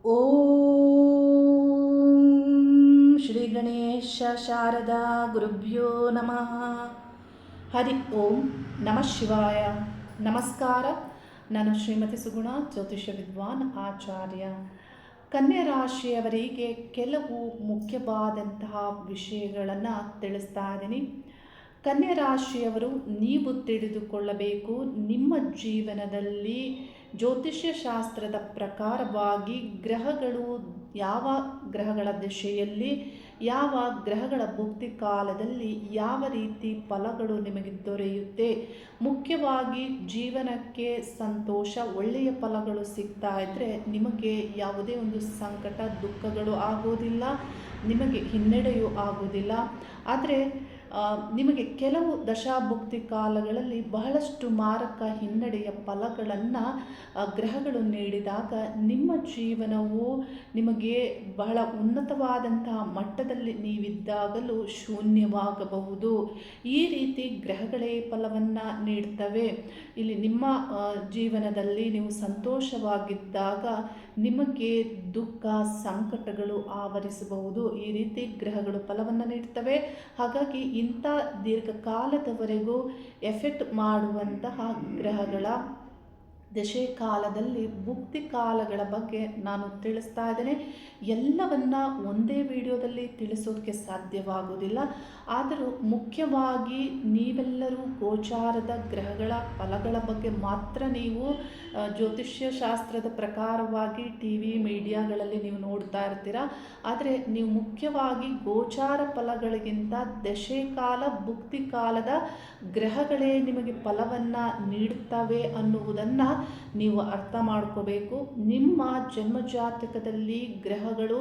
ಓಂ ಶ್ರೀ ಗಣೇಶ ಶಾರದಾ ಗುರುಭ್ಯೋ ನಮಃ. ಹರಿ ಓಂ ನಮಃ ಶಿವಾಯ. ನಮಸ್ಕಾರ. ನಾನು ಶ್ರೀಮತಿ ಸುಗುಣ, ಜ್ಯೋತಿಷ್ಯ ವಿದ್ವಾನ್ ಆಚಾರ್ಯ. ಕನ್ಯಾ ರಾಶಿಯವರಿಗೆ ಕೆಲವು ಮುಖ್ಯವಾದಂತಹ ವಿಷಯಗಳನ್ನು ತಿಳಿಸ್ತಾ ಇದ್ದೀನಿ. ಕನ್ಯಾ ರಾಶಿಯವರು ನೀವು ತಿಳಿದುಕೊಳ್ಳಬೇಕು, ನಿಮ್ಮ ಜೀವನದಲ್ಲಿ ಜ್ಯೋತಿಷ್ಯ ಶಾಸ್ತ್ರದ ಪ್ರಕಾರವಾಗಿ ಗ್ರಹಗಳು ಯಾವ ಗ್ರಹಗಳ ದಿಶೆಯಲ್ಲಿ, ಯಾವ ಗ್ರಹಗಳ ಭುಕ್ತಿ ಕಾಲದಲ್ಲಿ ಯಾವ ರೀತಿ ಫಲಗಳು ನಿಮಗೆ ದೊರೆಯುತ್ತೆ, ಮುಖ್ಯವಾಗಿ ಜೀವನಕ್ಕೆ ಸಂತೋಷ, ಒಳ್ಳೆಯ ಫಲಗಳು ಸಿಗ್ತಾ ಇದ್ದರೆ ನಿಮಗೆ ಯಾವುದೇ ಒಂದು ಸಂಕಟ, ದುಃಖಗಳು ಆಗೋದಿಲ್ಲ, ನಿಮಗೆ ಹಿನ್ನಡೆಯೂ ಆಗೋದಿಲ್ಲ. ಆದರೆ ನಿಮಗೆ ಕೆಲವು ದಶಾಭುಕ್ತಿ ಕಾಲಗಳಲ್ಲಿ ಬಹಳಷ್ಟು ಮಾರಕ ಹಿನ್ನಡೆಯ ಫಲಗಳನ್ನು ಗ್ರಹಗಳು ನೀಡಿದಾಗ ನಿಮ್ಮ ಜೀವನವು ನಿಮಗೆ ಬಹಳ ಉನ್ನತವಾದಂತಹ ಮಟ್ಟದಲ್ಲಿ ನೀವಿದ್ದಾಗಲೂ ಶೂನ್ಯವಾಗಬಹುದು. ಈ ರೀತಿ ಗ್ರಹಗಳೇ ಫಲವನ್ನು ನೀಡ್ತವೆ. ಇಲ್ಲಿ ನಿಮ್ಮ ಜೀವನದಲ್ಲಿ ನೀವು ಸಂತೋಷವಾಗಿದ್ದಾಗ ನಿಮಗೆ ದುಃಖ, ಸಂಕಟಗಳು ಆವರಿಸಬಹುದು. ಈ ರೀತಿ ಗ್ರಹಗಳು ಫಲವನ್ನು ನೀಡ್ತವೆ. ಹಾಗಾಗಿ ಇಂಥ ದೀರ್ಘಕಾಲದವರೆಗೂ ಎಫೆಕ್ಟ್ ಮಾಡುವಂತಹ ಗ್ರಹಗಳ ದಶೆ ಕಾಲದಲ್ಲಿ ಭುಕ್ತಿ ಕಾಲಗಳ ಬಗ್ಗೆ ನಾನು ತಿಳಿಸ್ತಾ ಇದ್ದೇನೆ. ಎಲ್ಲವನ್ನ ಒಂದೇ ವಿಡಿಯೋದಲ್ಲಿ ತಿಳಿಸೋದಕ್ಕೆ ಸಾಧ್ಯವಾಗುವುದಿಲ್ಲ. ಆದರೂ ಮುಖ್ಯವಾಗಿ ನೀವೆಲ್ಲರೂ ಗೋಚಾರದ ಗ್ರಹಗಳ ಫಲಗಳ ಬಗ್ಗೆ ಮಾತ್ರ ನೀವು ಜ್ಯೋತಿಷ್ಯ ಶಾಸ್ತ್ರದ ಪ್ರಕಾರವಾಗಿ ಟಿ ವಿ ಮೀಡಿಯಾಗಳಲ್ಲಿ ನೀವು ನೋಡ್ತಾ ಇರ್ತೀರ. ಆದರೆ ನೀವು ಮುಖ್ಯವಾಗಿ ಗೋಚಾರ ಫಲಗಳಿಗಿಂತ ದಶೆ ಕಾಲ, ಭುಕ್ತಿ ಕಾಲದ ಗ್ರಹಗಳೇ ನಿಮಗೆ ಫಲವನ್ನು ನೀಡುತ್ತವೆ ಅನ್ನುವುದನ್ನು ನೀವು ಅರ್ಥ ಮಾಡ್ಕೋಬೇಕು. ನಿಮ್ಮ ಜನ್ಮಜಾತಕದಲ್ಲಿ ಗ್ರಹಗಳು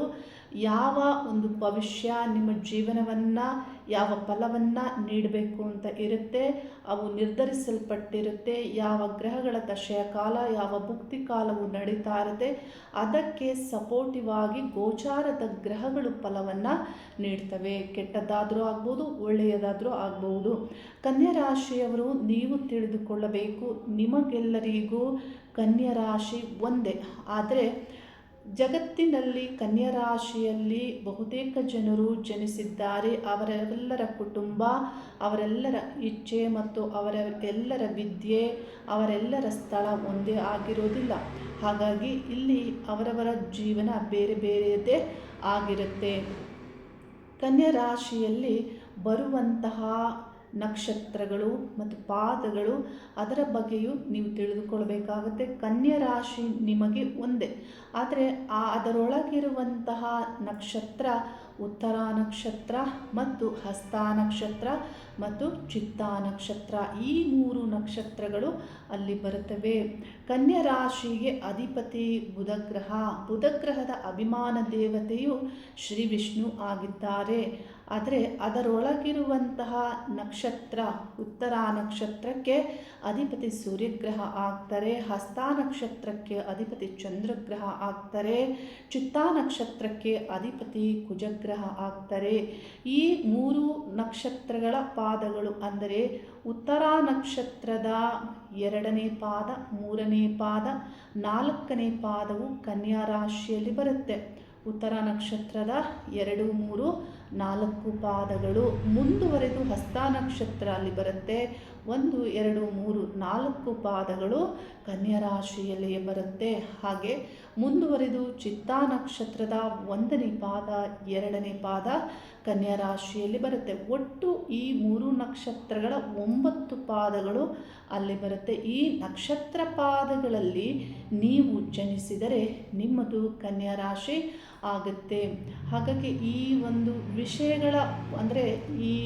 ಯಾವ ಒಂದು ಭವಿಷ್ಯ, ನಿಮ್ಮ ಜೀವನವನ್ನು ಯಾವ ಫಲವನ್ನು ನೀಡಬೇಕು ಅಂತ ಇರುತ್ತೆ, ಅವು ನಿರ್ಧರಿಸಲ್ಪಟ್ಟಿರುತ್ತೆ. ಯಾವ ಗ್ರಹಗಳ ದಶೆಯ ಕಾಲ, ಯಾವ ಭುಕ್ತಿ ಕಾಲವು ನಡೀತಾ ಇರುತ್ತೆ, ಅದಕ್ಕೆ ಸಪೋರ್ಟಿವ್ ಆಗಿ ಗೋಚಾರದ ಗ್ರಹಗಳು ಫಲವನ್ನು ನೀಡ್ತವೆ. ಕೆಟ್ಟದ್ದಾದರೂ ಆಗ್ಬೋದು, ಒಳ್ಳೆಯದಾದರೂ ಆಗ್ಬೋದು. ಕನ್ಯಾ ರಾಶಿಯವರು ನೀವು ತಿಳಿದುಕೊಳ್ಳಬೇಕು, ನಿಮಗೆಲ್ಲರಿಗೂ ಕನ್ಯಾ ರಾಶಿ ಒಂದೇ. ಆದರೆ ಜಗತ್ತಿನಲ್ಲಿ ಕನ್ಯಾ ರಾಶಿಯಲ್ಲಿ ಬಹುತೇಕ ಜನರು ಜನಿಸಿದ್ದಾರೆ. ಅವರೆಲ್ಲರ ಕುಟುಂಬ, ಅವರೆಲ್ಲರ ಇಚ್ಛೆ ಮತ್ತು ಅವರೆಲ್ಲರ ವಿದ್ಯೆ, ಅವರೆಲ್ಲರ ಸ್ಥಳ ಒಂದೇ ಆಗಿರೋದಿಲ್ಲ. ಹಾಗಾಗಿ ಇಲ್ಲಿ ಅವರವರ ಜೀವನ ಬೇರೆ ಬೇರೆಯದೇ ಆಗಿರುತ್ತೆ. ಕನ್ಯಾ ರಾಶಿಯಲ್ಲಿ ಬರುವಂತಹ ನಕ್ಷತ್ರಗಳು ಮತ್ತು ಪಾದಗಳು, ಅದರ ಬಗ್ಗೆಯೂ ನೀವು ತಿಳಿದುಕೊಳ್ಬೇಕಾಗುತ್ತೆ. ಕನ್ಯಾ ರಾಶಿ ನಿಮಗೆ ಒಂದೇ, ಆದರೆ ಅದರೊಳಗಿರುವಂತಹ ನಕ್ಷತ್ರ ಉತ್ತರ ನಕ್ಷತ್ರ ಮತ್ತು ಹಸ್ತ ನಕ್ಷತ್ರ ಮತ್ತು ಚಿತ್ತಾ ನಕ್ಷತ್ರ, ಈ 3 ನಕ್ಷತ್ರಗಳು ಅಲ್ಲಿ ಬರುತ್ತವೆ. ಕನ್ಯಾ ರಾಶಿಗೆ ಅಧಿಪತಿ ಬುಧಗ್ರಹ. ಬುಧಗ್ರಹದ ಅಭಿಮಾನ ದೇವತೆಯು ಶ್ರೀ ವಿಷ್ಣು ಆಗಿದ್ದಾರೆ. ಆದರೆ ಅದರೊಳಗಿರುವಂತಹ ನಕ್ಷತ್ರ ಉತ್ತರ ನಕ್ಷತ್ರಕ್ಕೆ ಅಧಿಪತಿ ಸೂರ್ಯಗ್ರಹ ಆಗ್ತಾರೆ, ಹಸ್ತ ನಕ್ಷತ್ರಕ್ಕೆ ಅಧಿಪತಿ ಚಂದ್ರಗ್ರಹ ಆಗ್ತಾರೆ, ಚಿತ್ತಾ ನಕ್ಷತ್ರಕ್ಕೆ ಅಧಿಪತಿ ಕುಜಗ್ರಹ ಆಗ್ತಾರೆ. ಈ 3 ನಕ್ಷತ್ರಗಳ ಪಾದಗಳು ಅಂದರೆ ಉತ್ತರ ನಕ್ಷತ್ರದ 2ನೇ ಪಾದ, 3ನೇ ಪಾದ, 4ನೇ ಪಾದವು ಕನ್ಯಾ ರಾಶಿಯಲ್ಲಿ ಬರುತ್ತೆ. ಉತ್ತರ ನಕ್ಷತ್ರದ 2, 3, 4 ಪಾದಗಳು ಮುಂದುವರೆದು ಹಸ್ತ ನಕ್ಷತ್ರ ಅಲ್ಲಿ ಬರುತ್ತೆ. 1, 2, 3, 4 ಪಾದಗಳು ಕನ್ಯಾ ರಾಶಿಯಲ್ಲಿಯೇ ಬರುತ್ತೆ. ಹಾಗೆ ಮುಂದುವರೆದು ಚಿತ್ತಾ ನಕ್ಷತ್ರದ 1ನೇ ಪಾದ, 2ನೇ ಪಾದ ಕನ್ಯಾ ರಾಶಿಯಲ್ಲಿ ಬರುತ್ತೆ. ಒಟ್ಟು ಈ 3 ನಕ್ಷತ್ರಗಳ 9 ಪಾದಗಳು ಅಲ್ಲಿ ಬರುತ್ತೆ. ಈ ನಕ್ಷತ್ರ ಪಾದಗಳಲ್ಲಿ ನೀವು ಜನಿಸಿದರೆ ನಿಮ್ಮದು ಕನ್ಯಾ ರಾಶಿ ಆಗುತ್ತೆ. ಹಾಗಾಗಿ ಈ ಒಂದು ವಿಷಯಗಳ ಅಂದರೆ ಈ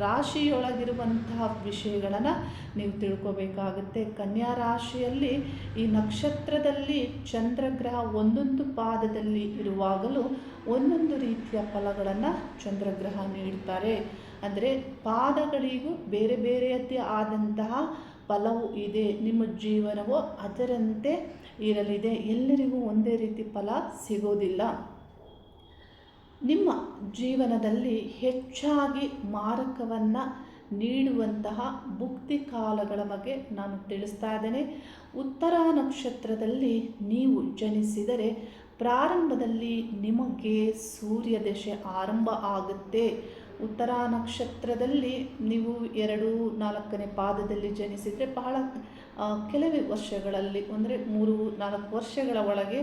ರಾಶಿಯೊಳಗಿರುವಂತಹ ವಿಷಯಗಳನ್ನು ನೀವು ತಿಳ್ಕೋಬೇಕಾಗುತ್ತೆ. ಕನ್ಯಾ ರಾಶಿಯಲ್ಲಿ ಈ ನಕ್ಷತ್ರದಲ್ಲಿ ಚಂದ್ರಗ್ರಹ ಒಂದೊಂದು ಪಾದದಲ್ಲಿ ಇರುವಾಗಲೂ ಒಂದೊಂದು ರೀತಿಯ ಫಲಗಳನ್ನು ಚಂದ್ರಗ್ರಹ ನೀಡ್ತಾರೆ. ಅಂದರೆ ಪಾದಗಳಿಗೂ ಬೇರೆ ಬೇರೆಯದ್ದೇ ಆದಂತಹ ಫಲವು ಇದೆ. ನಿಮ್ಮ ಜೀವನವು ಅದರಂತೆ ಇರಲಿದೆ. ಎಲ್ಲರಿಗೂ ಒಂದೇ ರೀತಿ ಫಲ ಸಿಗೋದಿಲ್ಲ. ನಿಮ್ಮ ಜೀವನದಲ್ಲಿ ಹೆಚ್ಚಾಗಿ ಮಾರಕವನ್ನು ನೀಡುವಂತಹ ಭುಕ್ತಿ ಕಾಲಗಳ ಬಗ್ಗೆ ನಾನು ತಿಳಿಸ್ತಾ ಇದ್ದೇನೆ. ಉತ್ತರ ನಕ್ಷತ್ರದಲ್ಲಿ ನೀವು ಜನಿಸಿದರೆ ಪ್ರಾರಂಭದಲ್ಲಿ ನಿಮಗೆ ಸೂರ್ಯ ದಶೆ ಆರಂಭ ಆಗುತ್ತೆ. ಉತ್ತರ ನಕ್ಷತ್ರದಲ್ಲಿ ನೀವು 2-4ನೇ ಪಾದದಲ್ಲಿ ಜನಿಸಿದರೆ ಬಹಳ ಕೆಲವೇ ವರ್ಷಗಳಲ್ಲಿ, ಅಂದರೆ 3-4 ವರ್ಷಗಳ ಒಳಗೆ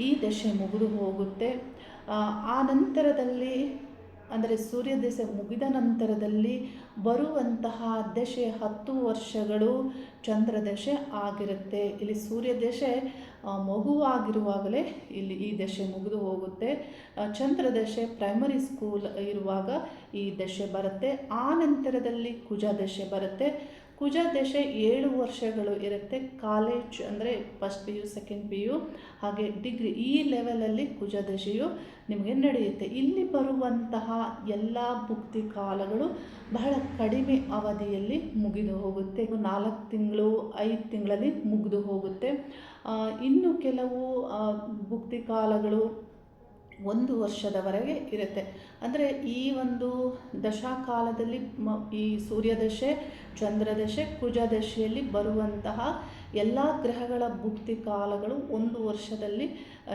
ಈ ದಶೆ ಮುಗಿದು ಹೋಗುತ್ತೆ. ಆ ನಂತರದಲ್ಲಿ, ಅಂದರೆ ಸೂರ್ಯ ದಶೆ ಮುಗಿದ ನಂತರದಲ್ಲಿ ಬರುವಂತಹ ದಶೆ 10 ವರ್ಷಗಳು ಚಂದ್ರ ದಶೆ ಆಗಿರುತ್ತೆ. ಇಲ್ಲಿ ಸೂರ್ಯ ದಶೆ ಮಗುವಾಗಿರುವಾಗಲೇ ಇಲ್ಲಿ ಈ ದಶೆ ಮುಗಿದು ಹೋಗುತ್ತೆ. ಚಂದ್ರ ದಶೆ ಪ್ರೈಮರಿ ಸ್ಕೂಲ್ ಇರುವಾಗ ಈ ದಶೆ ಬರುತ್ತೆ. ಆ ನಂತರದಲ್ಲಿ ಕುಜ ದಶೆ ಬರುತ್ತೆ. ಕುಜ ದಶೆ 7 ವರ್ಷಗಳು ಇರುತ್ತೆ. ಕಾಲೇಜ್ ಅಂದರೆ ಫಸ್ಟ್ PU, ಸೆಕೆಂಡ್ PU ಹಾಗೆ ಡಿಗ್ರಿ ಈ ಲೆವೆಲಲ್ಲಿ ಕುಜ ದಶೆಯು ನಿಮಗೆ ನಡೆಯುತ್ತೆ. ಇಲ್ಲಿ ಬರುವಂತಹ ಎಲ್ಲ ಭುಕ್ತಿ ಕಾಲಗಳು ಬಹಳ ಕಡಿಮೆ ಅವಧಿಯಲ್ಲಿ ಮುಗಿದು ಹೋಗುತ್ತೆ. 4 ತಿಂಗಳು 5 ತಿಂಗಳಲ್ಲಿ ಮುಗಿದು ಹೋಗುತ್ತೆ. ಇನ್ನು ಕೆಲವು ಭುಕ್ತಿ ಕಾಲಗಳು 1 ವರ್ಷದವರೆಗೆ ಇರುತ್ತೆ. ಅಂದರೆ ಈ ಒಂದು ದಶಾಕಾಲದಲ್ಲಿ ಈ ಸೂರ್ಯದಶೆ, ಚಂದ್ರದಶೆ, ಕುಜದಶೆಯಲ್ಲಿ ಬರುವಂತಹ ಎಲ್ಲ ಗ್ರಹಗಳ ಭುಕ್ತಿ ಕಾಲಗಳು 1 ವರ್ಷದಲ್ಲಿ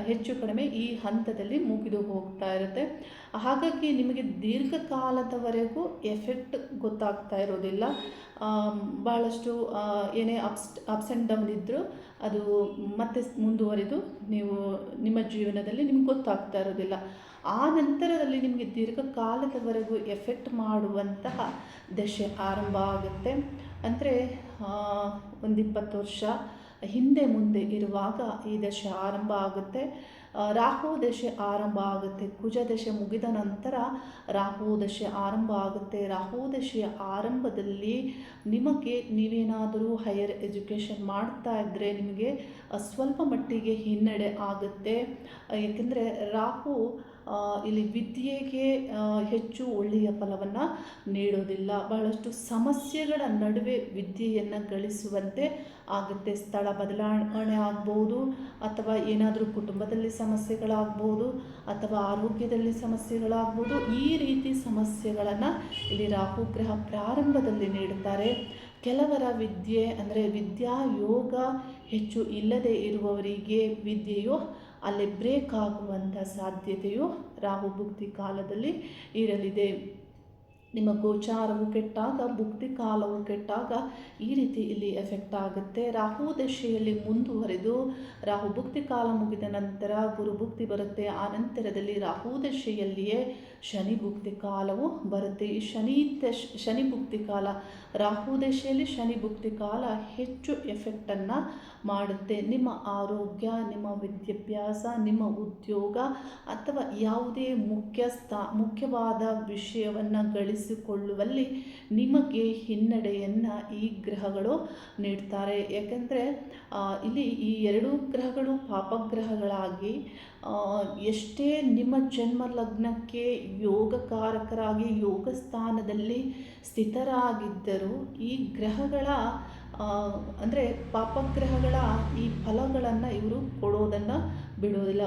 ಹೆಚ್ಚು ಕಡಿಮೆ ಈ ಹಂತದಲ್ಲಿ ಮುಗಿದು ಹೋಗ್ತಾ ಇರುತ್ತೆ. ಹಾಗಾಗಿ ನಿಮಗೆ ದೀರ್ಘಕಾಲದವರೆಗೂ ಎಫೆಕ್ಟ್ ಗೊತ್ತಾಗ್ತಾ ಇರೋದಿಲ್ಲ. ಭಾಳಷ್ಟು ಏನೇ ಅಪ್ಸ್ ಆ್ಯಂಡ್ ಡೌನ್ ಇದ್ದರೂ ಅದು ಮತ್ತೆ ಮುಂದುವರಿದು ನೀವು ನಿಮ್ಮ ಜೀವನದಲ್ಲಿ ನಿಮ್ಗೆ ಗೊತ್ತಾಗ್ತಾ ಇರೋದಿಲ್ಲ. ಆ ನಂತರದಲ್ಲಿ ನಿಮಗೆ ದೀರ್ಘಕಾಲದವರೆಗೂ ಎಫೆಕ್ಟ್ ಮಾಡುವಂತಹ ದಶೆ ಆರಂಭ ಆಗುತ್ತೆ. ಅಂದರೆ ಒಂದು 20 ವರ್ಷ ಹಿಂದೆ ಮುಂದೆ ಇರುವಾಗ ಈ ದಶೆ ಆರಂಭ ಆಗುತ್ತೆ. ರಾಹು ದಶೆ ಆರಂಭ ಆಗುತ್ತೆ. ಕುಜ ದಶೆ ಮುಗಿದ ನಂತರ ರಾಹು ದಶೆ ಆರಂಭ ಆಗುತ್ತೆ. ರಾಹು ದಶೆಯ ಆರಂಭದಲ್ಲಿ ನಿಮಗೆ ನೀವೇನಾದರೂ ಹೈಯರ್ ಎಜುಕೇಷನ್ ಮಾಡ್ತಾ ಇದ್ದರೆ ನಿಮಗೆ ಸ್ವಲ್ಪ ಮಟ್ಟಿಗೆ ಹಿನ್ನಡೆ ಆಗುತ್ತೆ. ಏಕೆಂದರೆ ರಾಹು ಇಲ್ಲಿ ವಿದ್ಯೆಗೆ ಹೆಚ್ಚು ಒಳ್ಳೆಯ ಫಲವನ್ನು ನೀಡೋದಿಲ್ಲ. ಬಹಳಷ್ಟು ಸಮಸ್ಯೆಗಳ ನಡುವೆ ವಿದ್ಯೆಯನ್ನು ಗಳಿಸುವಂತೆ ಆಗುತ್ತೆ. ಸ್ಥಳ ಬದಲಾವಣೆ ಆಗ್ಬೋದು, ಅಥವಾ ಏನಾದರೂ ಕುಟುಂಬದಲ್ಲಿ ಸಮಸ್ಯೆಗಳಾಗ್ಬೋದು, ಅಥವಾ ಆರೋಗ್ಯದಲ್ಲಿ ಸಮಸ್ಯೆಗಳಾಗ್ಬೋದು. ಈ ರೀತಿ ಸಮಸ್ಯೆಗಳನ್ನು ಇಲ್ಲಿ ರಾಹು ಗ್ರಹ ಪ್ರಾರಂಭದಲ್ಲಿ ನೀಡುತ್ತಾರೆ. ಕೆಲವರ ವಿದ್ಯೆ ಅಂದರೆ ವಿದ್ಯಾಯೋಗ ಹೆಚ್ಚು ಇಲ್ಲದೆ ಇರುವವರಿಗೆ ವಿದ್ಯೆಯು ಅಲ್ಲಿ ಬ್ರೇಕ್ ಆಗುವಂಥ ಸಾಧ್ಯತೆಯು ರಾಹು ಭುಕ್ತಿ ಕಾಲದಲ್ಲಿ ಇರಲಿದೆ. ನಿಮ್ಮ ಗೋಚಾರವು ಕೆಟ್ಟಾಗ, ಭುಕ್ತಿ ಕಾಲವು ಕೆಟ್ಟಾಗ ಈ ರೀತಿ ಇಲ್ಲಿ ಎಫೆಕ್ಟ್ ಆಗುತ್ತೆ. ರಾಹು ದಶೆಯಲ್ಲಿ ಮುಂದುವರೆದು ರಾಹು ಭುಕ್ತಿ ಕಾಲ ಮುಗಿದ ನಂತರ ಗುರು ಭುಕ್ತಿ ಬರುತ್ತೆ. ಆ ನಂತರದಲ್ಲಿ ರಾಹು ದಶೆಯಲ್ಲಿಯೇ ಶನಿ ಭುಕ್ತಿ ಕಾಲವು ಬರುತ್ತೆ. ಈ ಶನಿ ಭುಕ್ತಿ ಕಾಲ, ರಾಹು ದಶೆಯಲ್ಲಿ ಶನಿ ಭುಕ್ತಿ ಕಾಲ ಹೆಚ್ಚು ಎಫೆಕ್ಟನ್ನು ಮಾಡುತ್ತೆ. ನಿಮ್ಮ ಆರೋಗ್ಯ, ನಿಮ್ಮ ವಿದ್ಯಾಭ್ಯಾಸ, ನಿಮ್ಮ ಉದ್ಯೋಗ ಅಥವಾ ಯಾವುದೇ ಮುಖ್ಯವಾದ ವಿಷಯವನ್ನು ಗಳಿಸಿಕೊಳ್ಳುವಲ್ಲಿ ನಿಮಗೆ ಹಿನ್ನಡೆಯನ್ನು ಈ ಗ್ರಹಗಳು ನೀಡ್ತಾರೆ. ಯಾಕೆಂದರೆ ಇಲ್ಲಿ ಈ 2 ಗ್ರಹಗಳು ಪಾಪಗ್ರಹಗಳಾಗಿ ಎಷ್ಟೇ ನಿಮ್ಮ ಜನ್ಮ ಲಗ್ನಕ್ಕೆ ಯೋಗಕಾರಕರಾಗಿ ಯೋಗ ಸ್ಥಾನದಲ್ಲಿ ಸ್ಥಿತರಾಗಿದ್ದರೂ ಈ ಗ್ರಹಗಳ ಅಂದರೆ ಪಾಪಗ್ರಹಗಳ ಈ ಫಲಗಳನ್ನು ಇವರು ಕೊಡೋದನ್ನು ಬಿಡೋದಿಲ್ಲ.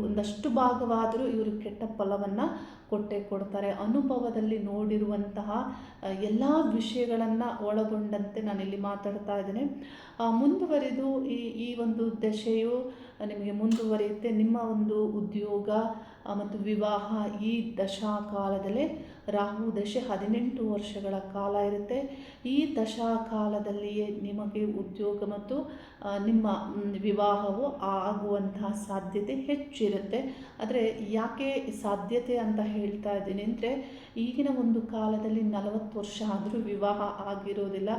ಒಂದಷ್ಟು ಭಾಗವಾದರೂ ಇವರು ಕೆಟ್ಟ ಫಲವನ್ನು ಕೊಟ್ಟೇ ಕೊಡ್ತಾರೆ. ಅನುಭವದಲ್ಲಿ ನೋಡಿರುವಂತಹ ಎಲ್ಲ ವಿಷಯಗಳನ್ನು ಒಳಗೊಂಡಂತೆ ನಾನಿಲ್ಲಿ ಮಾತಾಡ್ತಾ ಇದ್ದೇನೆ. ಮುಂದುವರಿದು ಈ ಒಂದು ದಶೆಯು ನಿಮಗೆ ಮುಂದುವರಿಯುತ್ತೆ. ನಿಮ್ಮ ಒಂದು ಉದ್ಯೋಗ ಮತ್ತು ವಿವಾಹ ಈ ದಶಾಕಾಲದಲ್ಲೇ ರಾಹು ದಶೆ 18 ವರ್ಷಗಳ ಕಾಲ ಇರುತ್ತೆ. ಈ ದಶಾಕಾಲದಲ್ಲಿಯೇ ನಿಮಗೆ ಉದ್ಯೋಗ ಮತ್ತು ನಿಮ್ಮ ವಿವಾಹವು ಆಗುವಂತಹ ಸಾಧ್ಯತೆ ಹೆಚ್ಚಿರುತ್ತೆ. ಆದರೆ ಯಾಕೆ ಸಾಧ್ಯತೆ ಅಂತ ಹೇಳ್ತಾ ಇದ್ದೀನಿ ಅಂದರೆ, ಈಗಿನ ಒಂದು ಕಾಲದಲ್ಲಿ 40 ವರ್ಷ ಆದರೂ ವಿವಾಹ ಆಗಿರೋದಿಲ್ಲ,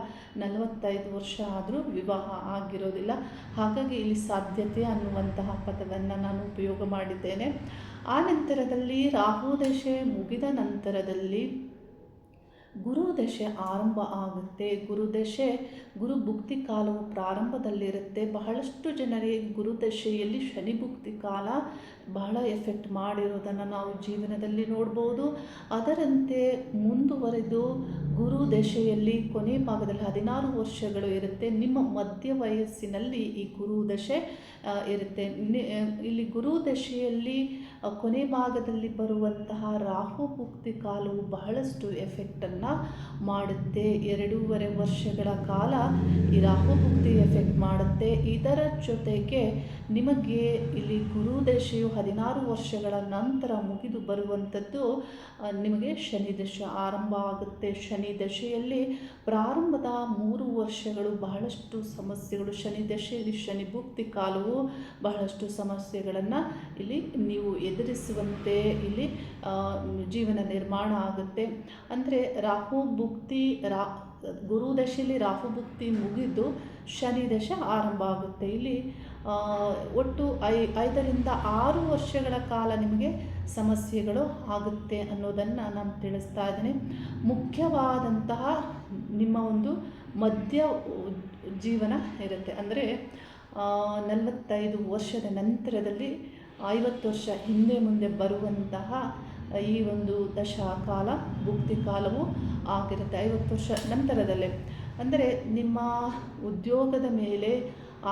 45 ವರ್ಷ ಆದರೂ ವಿವಾಹ ಆಗಿರೋದಿಲ್ಲ. ಹಾಗಾಗಿ ಇಲ್ಲಿ ಸಾಧ್ಯತೆ ಅನ್ನುವಂತಹ ಪದವನ್ನು ನಾನು ಉಪಯೋಗ ಮಾಡಿದ್ದೇನೆ. ಆ ನಂತರದಲ್ಲಿ ರಾಹು ದಶೆ ಮುಗಿದ ನಂತರದಲ್ಲಿ ಗುರುದಶೆ ಆರಂಭ ಆಗುತ್ತೆ. ಗುರು ಭುಕ್ತಿ ಕಾಲವು ಪ್ರಾರಂಭದಲ್ಲಿರುತ್ತೆ. ಬಹಳಷ್ಟು ಜನರಿಗೆ ಗುರುದಶೆಯಲ್ಲಿ ಶನಿ ಭುಕ್ತಿ ಕಾಲ ಬಹಳ ಎಫೆಕ್ಟ್ ಮಾಡಿರೋದನ್ನು ನಾವು ಜೀವನದಲ್ಲಿ ನೋಡ್ಬೋದು. ಅದರಂತೆ ಮುಂದುವರೆದು ಗುರು ದಶೆಯಲ್ಲಿ ಕೊನೆ ಭಾಗದಲ್ಲಿ 16 ವರ್ಷಗಳು ಇರುತ್ತೆ. ನಿಮ್ಮ ಮಧ್ಯ ವಯಸ್ಸಿನಲ್ಲಿ ಈ ಗುರು ದಶೆ ಇರುತ್ತೆ. ಇಲ್ಲಿ ಗುರು ದಶೆಯಲ್ಲಿ ಕೊನೆ ಭಾಗದಲ್ಲಿ ಬರುವಂತಹ ರಾಹು ಭುಕ್ತಿ ಕಾಲವು ಬಹಳಷ್ಟು ಎಫೆಕ್ಟನ್ನು ಸಮಸ್ಯೆಗಳನ್ನು ಮಾಡುತ್ತೆ. 2.5 ವರ್ಷಗಳ ಕಾಲ ಈ ರಾಹು ಭುಕ್ತಿ ಎಫೆಕ್ಟ್ ಮಾಡುತ್ತೆ. ಇದರ ಜೊತೆಗೆ ನಿಮಗೆ ಇಲ್ಲಿ ಗುರು ದಶೆಯು 16 ವರ್ಷಗಳ ನಂತರ ಮುಗಿದು ಬರುವಂಥದ್ದು ನಿಮಗೆ ಶನಿ ದಶೆ ಆರಂಭ ಆಗುತ್ತೆ. ಶನಿ ದಶೆಯಲ್ಲಿ ಪ್ರಾರಂಭದ 3 ವರ್ಷಗಳು ಬಹಳಷ್ಟು ಸಮಸ್ಯೆಗಳು, ಶನಿ ದಶೆಯಲ್ಲಿ ಶನಿ ಭುಕ್ತಿ ಕಾಲವು ಬಹಳಷ್ಟು ಸಮಸ್ಯೆಗಳನ್ನು ಇಲ್ಲಿ ನೀವು ಎದುರಿಸುವಂತೆ ಇಲ್ಲಿ ಜೀವನ ನಿರ್ಮಾಣ ಆಗುತ್ತೆ. ಅಂದರೆ ರಾಹು ಭುಕ್ತಿ ಗುರು ದಶೆಯಲ್ಲಿ ರಾಹು ಭುಕ್ತಿ ಮುಗಿದು ಶನಿ ದಶೆ ಆರಂಭ ಆಗುತ್ತೆ. ಇಲ್ಲಿ ಒಟ್ಟು 5ರಿಂದ 6 ವರ್ಷಗಳ ಕಾಲ ನಿಮಗೆ ಸಮಸ್ಯೆಗಳು ಆಗುತ್ತೆ ಅನ್ನೋದನ್ನು ನಾನು ತಿಳಿಸ್ತಾ ಇದ್ದೇನೆ. ಮುಖ್ಯವಾದಂತಹ ನಿಮ್ಮ ಒಂದು ಮಧ್ಯ ಜೀವನ ಇರುತ್ತೆ. ಅಂದರೆ 45 ವರ್ಷದ ನಂತರದಲ್ಲಿ 50 ವರ್ಷ ಹಿಂದೆ ಮುಂದೆ ಬರುವಂತಹ ಈ ಒಂದು ದಶಾಕಾಲ ಭುಕ್ತಿ ಕಾಲವು ಆಗಿರುತ್ತೆ 50 ವರ್ಷ ನಂತರದಲ್ಲೇ. ಅಂದರೆ ನಿಮ್ಮ ಉದ್ಯೋಗದ ಮೇಲೆ,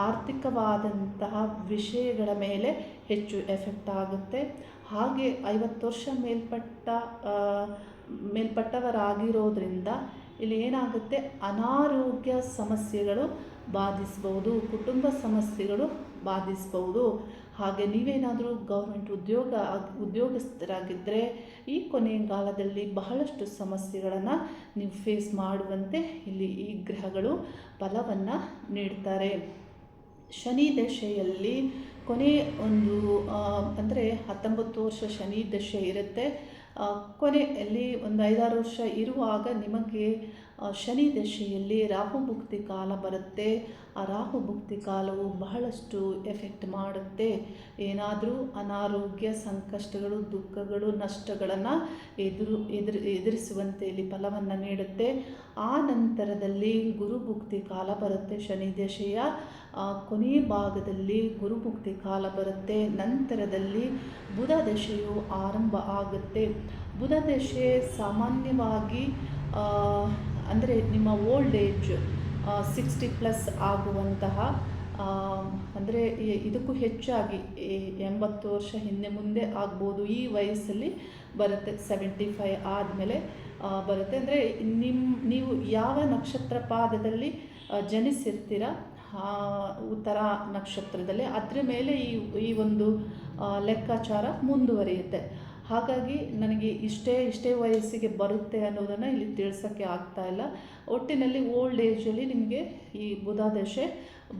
ಆರ್ಥಿಕವಾದಂತಹ ವಿಷಯಗಳ ಮೇಲೆ ಹೆಚ್ಚು ಎಫೆಕ್ಟ್ ಆಗುತ್ತೆ. ಹಾಗೆ 50 ವರ್ಷ ಮೇಲ್ಪಟ್ಟವರಾಗಿರೋದ್ರಿಂದ ಇಲ್ಲಿ ಏನಾಗುತ್ತೆ, ಅನಾರೋಗ್ಯ ಸಮಸ್ಯೆಗಳು ಬಾಧಿಸ್ಬೋದು, ಕುಟುಂಬ ಸಮಸ್ಯೆಗಳು ಬಾಧಿಸ್ಬೋದು. ಹಾಗೆ ನೀವೇನಾದರೂ ಗೌರ್ಮೆಂಟ್ ಉದ್ಯೋಗಸ್ಥರಾಗಿದ್ದರೆ ಈ ಕೊನೆಗಾಲದಲ್ಲಿ ಬಹಳಷ್ಟು ಸಮಸ್ಯೆಗಳನ್ನು ನೀವು ಫೇಸ್ ಮಾಡುವಂತೆ ಇಲ್ಲಿ ಈ ಗ್ರಹಗಳು ಫಲವನ್ನು ನೀಡ್ತಾರೆ. ಶನಿ ದಶೆಯಲ್ಲಿ ಕೊನೆ ಒಂದು ಅಂದರೆ 19 ವರ್ಷ ಶನಿ ದಶೆ ಇರುತ್ತೆ. ಕೊನೆಯಲ್ಲಿ ಒಂದು 5-6 ವರ್ಷ ಇರುವಾಗ ನಿಮಗೆ ಶನಿ ದಶೆಯಲ್ಲಿ ರಾಹು ಭುಕ್ತಿ ಕಾಲ ಬರುತ್ತೆ. ಆ ರಾಹು ಭುಕ್ತಿ ಕಾಲವು ಬಹಳಷ್ಟು ಎಫೆಕ್ಟ್ ಮಾಡುತ್ತೆ. ಏನಾದರೂ ಅನಾರೋಗ್ಯ ಸಂಕಷ್ಟಗಳು, ದುಃಖಗಳು, ನಷ್ಟಗಳನ್ನು ಎದುರಿಸುವಂತೆ ಇಲ್ಲಿ ಫಲವನ್ನು ನೀಡುತ್ತೆ. ಆ ನಂತರದಲ್ಲಿ ಗುರುಭುಕ್ತಿ ಕಾಲ ಬರುತ್ತೆ. ಶನಿ ದಶೆಯ ಕೊನೆಯ ಭಾಗದಲ್ಲಿ ಗುರುಭುಕ್ತಿ ಕಾಲ ಬರುತ್ತೆ. ನಂತರದಲ್ಲಿ ಬುಧ ದಶೆಯು ಆರಂಭ ಆಗುತ್ತೆ. ಬುಧ ದಶೆ ಸಾಮಾನ್ಯವಾಗಿ ಅಂದರೆ ನಿಮ್ಮ ಓಲ್ಡ್ ಏಜ್ 60+ ಆಗುವಂತಹ, ಅಂದರೆ ಇದಕ್ಕೂ ಹೆಚ್ಚಾಗಿ 80 ವರ್ಷ ಹಿಂದೆ ಮುಂದೆ ಆಗ್ಬೋದು, ಈ ವಯಸ್ಸಲ್ಲಿ ಬರುತ್ತೆ. 75 ಆದಮೇಲೆ ಬರುತ್ತೆ. ಅಂದರೆ ನೀವು ಯಾವ ನಕ್ಷತ್ರ ಪಾದದಲ್ಲಿ ಜನಿಸಿರ್ತೀರ, ಉತ್ತರ ನಕ್ಷತ್ರದಲ್ಲಿ, ಅದರ ಮೇಲೆ ಈ ಒಂದು ಲೆಕ್ಕಾಚಾರ ಮುಂದುವರಿಯುತ್ತೆ. ಹಾಗಾಗಿ ನನಗೆ ಇಷ್ಟೇ ವಯಸ್ಸಿಗೆ ಬರುತ್ತೆ ಅನ್ನೋದನ್ನು ಇಲ್ಲಿ ತಿಳಿಸೋಕ್ಕೆ ಆಗ್ತಾ ಇಲ್ಲ. ಒಟ್ಟಿನಲ್ಲಿ ಓಲ್ಡ್ ಏಜಲ್ಲಿ ನಿಮಗೆ ಈ ಬುಧ ದಶೆ